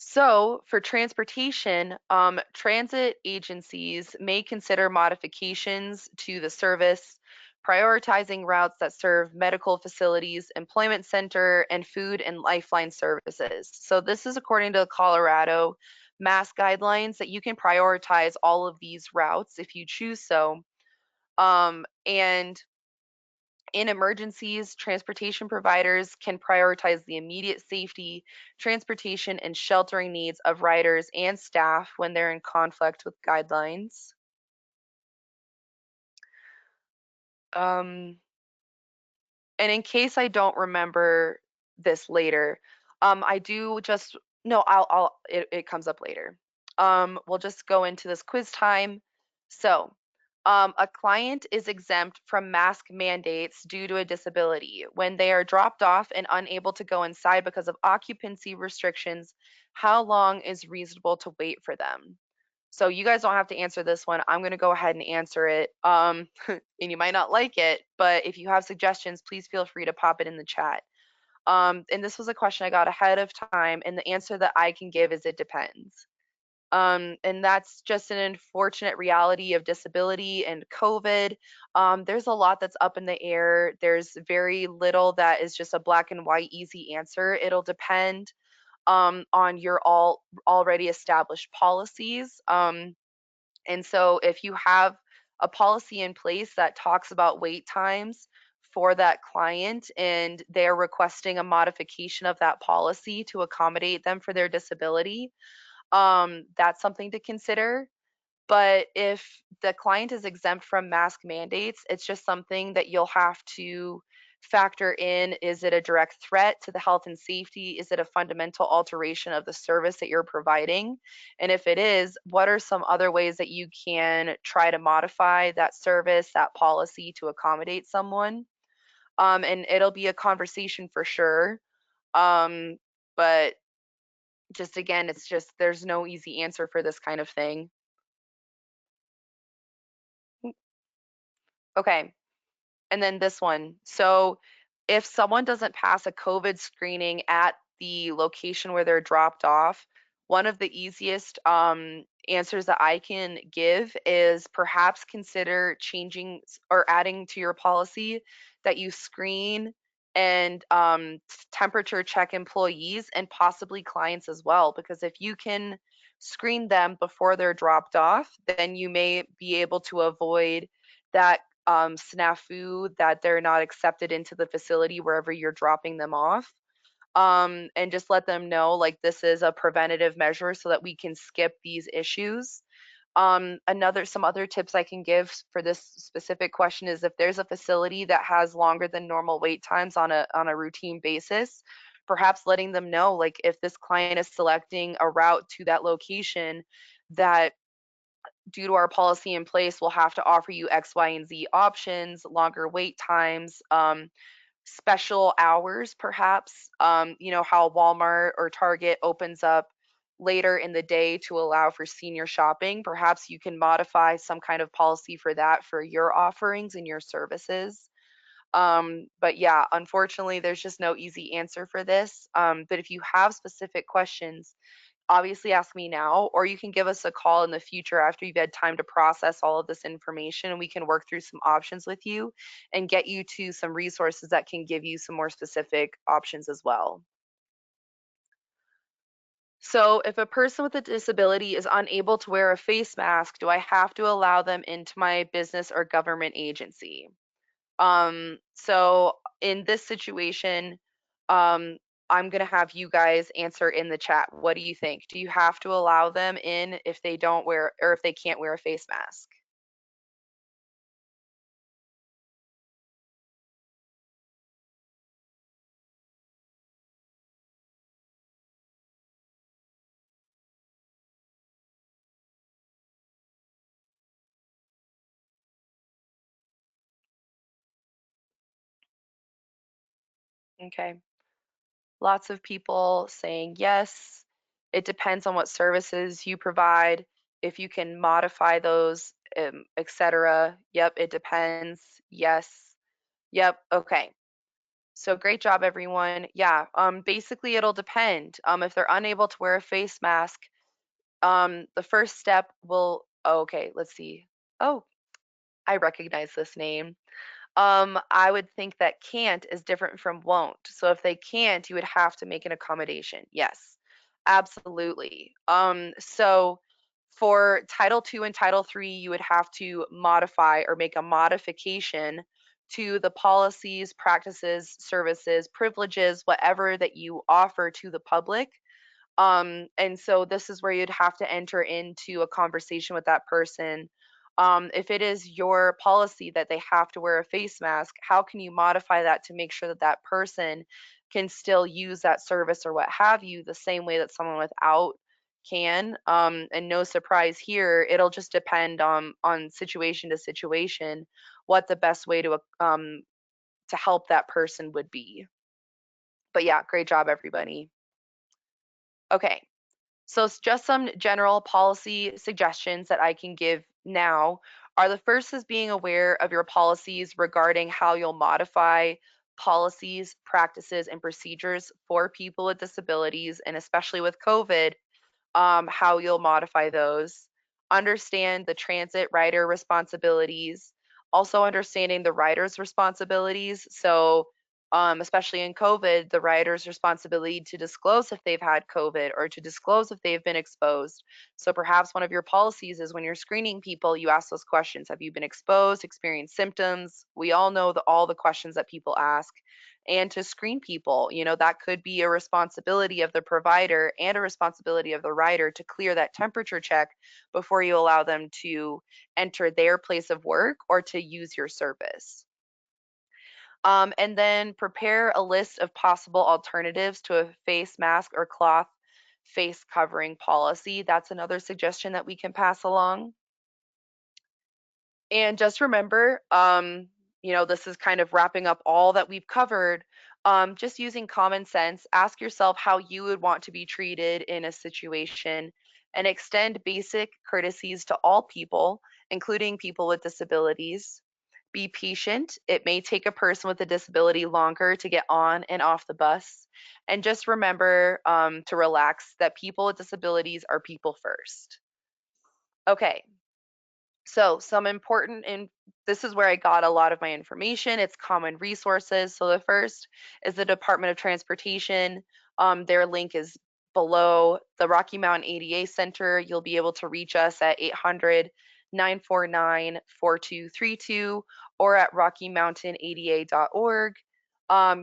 So for transportation, transit agencies may consider modifications to the service, prioritizing routes that serve medical facilities, employment center, and food and lifeline services. So this is according to Colorado mass guidelines that you can prioritize all of these routes if you choose so. And in emergencies, transportation providers can prioritize the immediate safety, transportation, and sheltering needs of riders and staff when they're in conflict with guidelines. And in case I don't remember this later, I do just, no, it comes up later. We'll just go into this quiz time. So, a client is exempt from mask mandates due to a disability. When they are dropped off and unable to go inside because of occupancy restrictions, how long is reasonable to wait for them? So you guys don't have to answer this one. I'm going to go ahead and answer it. And you might not like it, but if you have suggestions, please feel free to pop it in the chat. And this was a question I got ahead of time, and the answer that I can give is it depends. And that's just an unfortunate reality of disability and COVID. There's a lot that's up in the air. There's very little that is just a black and white easy answer. It'll depend on your already established policies. And so if you have a policy in place that talks about wait times for that client and they're requesting a modification of that policy to accommodate them for their disability, that's something to consider. But if the client is exempt from mask mandates, it's just something that you'll have to factor in. Is it a direct threat to the health and safety? Is it a fundamental alteration of the service that you're providing? And if it is, what are some other ways that you can try to modify that service, that policy to accommodate someone? And it'll be a conversation for sure. But just again, it's just there's no easy answer for this kind of thing. Okay. And then this one. So if someone doesn't pass a COVID screening at the location where they're dropped off, one of the easiest answers that I can give is perhaps consider changing or adding to your policy that you screen and temperature check employees and possibly clients as well. Because if you can screen them before they're dropped off, then you may be able to avoid that snafu that they're not accepted into the facility wherever you're dropping them off. And just let them know like this is a preventative measure so that we can skip these issues. Some other tips I can give for this specific question is if there's a facility that has longer than normal wait times on a routine basis, perhaps letting them know like if this client is selecting a route to that location that due to our policy in place, we'll have to offer you X, Y, and Z options, longer wait times, special hours, perhaps. You know, how Walmart or Target opens up later in the day to allow for senior shopping. Perhaps you can modify some kind of policy for that for your offerings and your services. But yeah, unfortunately, there's just no easy answer for this. But if you have specific questions, obviously ask me now, or you can give us a call in the future after you've had time to process all of this information and we can work through some options with you and get you to some resources that can give you some more specific options as well. So if a person with a disability is unable to wear a face mask, do I have to allow them into my business or government agency? So in this situation, um, I'm gonna have you guys answer in the chat. What do you think? Do you have to allow them in if they don't wear or if they can't wear a face mask? Okay. Lots of people saying yes. It depends on what services you provide, if you can modify those, etc. Yep, it depends. Yes. Yep. Okay. So great job, everyone. Yeah, basically it'll depend. If they're unable to wear a face mask, the first step will, oh, okay, let's see. Oh, I recognize this name. I would think that can't is different from won't. So if they can't, you would have to make an accommodation. Yes, absolutely. So for Title II and Title III, you would have to modify or make a modification to the policies, practices, services, privileges, whatever that you offer to the public. And so this is where you'd have to enter into a conversation with that person. If it is your policy that they have to wear a face mask, how can you modify that to make sure that that person can still use that service or what have you the same way that someone without can? And no surprise here, it'll just depend on situation to situation what the best way to help that person would be. But yeah, great job, everybody. Okay. So it's just some general policy suggestions that I can give now are the first is being aware of your policies regarding how you'll modify policies, practices, and procedures for people with disabilities, and especially with COVID, how you'll modify those. Understand the transit rider responsibilities, also understanding the rider's responsibilities. So, especially in COVID, the rider's responsibility to disclose if they've had COVID or to disclose if they've been exposed. So, perhaps one of your policies is when you're screening people, you ask those questions. Have you been exposed, experienced symptoms? We all know all the questions that people ask. And to screen people, that could be a responsibility of the provider and a responsibility of the rider to clear that temperature check before you allow them to enter their place of work or to use your service. And then prepare a list of possible alternatives to a face mask or cloth face covering policy. That's another suggestion that we can pass along. And just remember, this is kind of wrapping up all that we've covered. Just using common sense, ask yourself how you would want to be treated in a situation and extend basic courtesies to all people, including people with disabilities. Be patient. It may take a person with a disability longer to get on and off the bus. And just remember to relax, that people with disabilities are people first. Okay, so some important, and this is where I got a lot of my information. It's common resources. So the first is the Department of Transportation. Their link is below. The Rocky Mountain ADA Center, you'll be able to reach us at 800-949-4232 or at rockymountainada.org.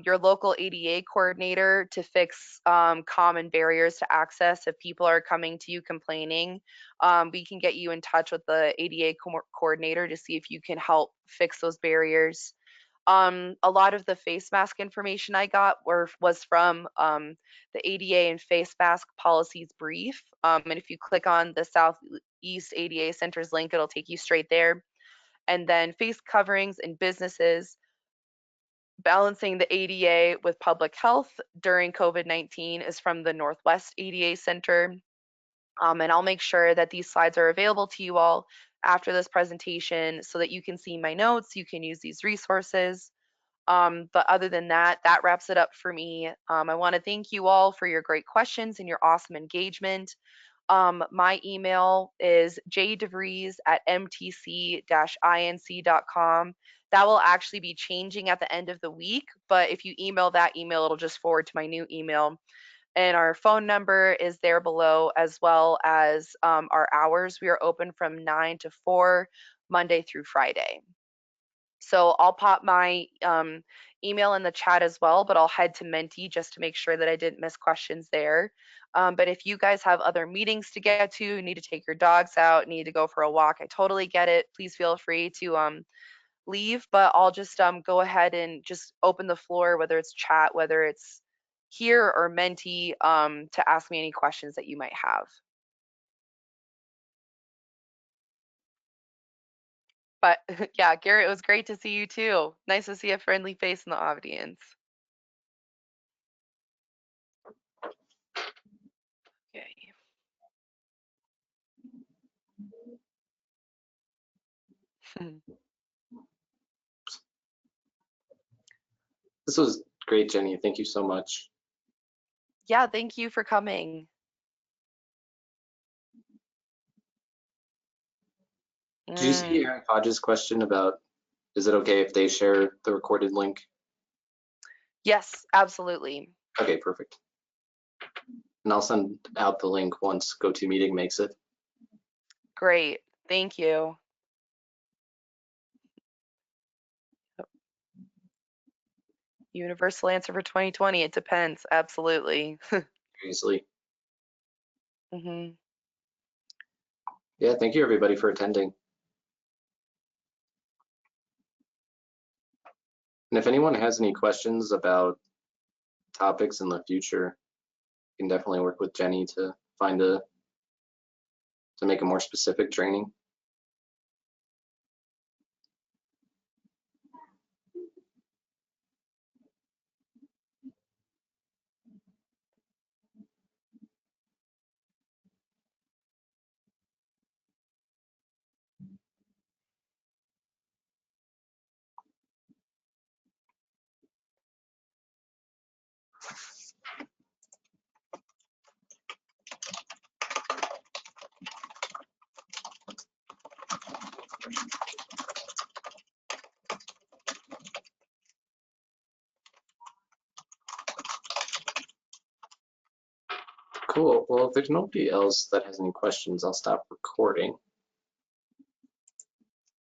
Your local ADA coordinator to fix common barriers to access. If people are coming to you complaining, we can get you in touch with the ADA coordinator to see if you can help fix those barriers. A lot of the face mask information I got was from the ADA and face mask policies brief. And if you click on the Southeast ADA Center's link, it'll take you straight there. And then face coverings in businesses, balancing the ADA with public health during COVID-19 is from the Northwest ADA Center. And I'll make sure that these slides are available to you all after this presentation so that you can see my notes, you can use these resources. But other than that, that wraps it up for me. I want to thank you all for your great questions and your awesome engagement. My email is jdevries@mtc-inc.com. That will actually be changing at the end of the week, but if you email that email, it'll just forward to my new email. And our phone number is there below, as well as our hours. We are open from 9 to 4, Monday through Friday. So I'll pop my email in the chat as well, but I'll head to Menti just to make sure that I didn't miss questions there. But if you guys have other meetings to get to, need to take your dogs out, need to go for a walk, I totally get it. Please feel free to leave, but I'll just go ahead and just open the floor, whether it's chat, whether it's here or Menti, to ask me any questions that you might have. But yeah, Garrett, it was great to see you too. Nice to see a friendly face in the audience. Okay. This was great, Jenny. Thank you so much. Yeah, thank you for coming. Did you see Aaron Hodges' question about Is it okay if they share the recorded link? Yes, absolutely. Okay, perfect. And I'll send out the link once GoToMeeting makes it. Great. Thank you. Universal answer for 2020. It depends. Absolutely. Easily. hmm Yeah, thank you everybody for attending. And if anyone has any questions about topics in the future, you can definitely work with Jenny to find to make a more specific training. Cool. Well, if there's nobody else that has any questions, I'll stop recording.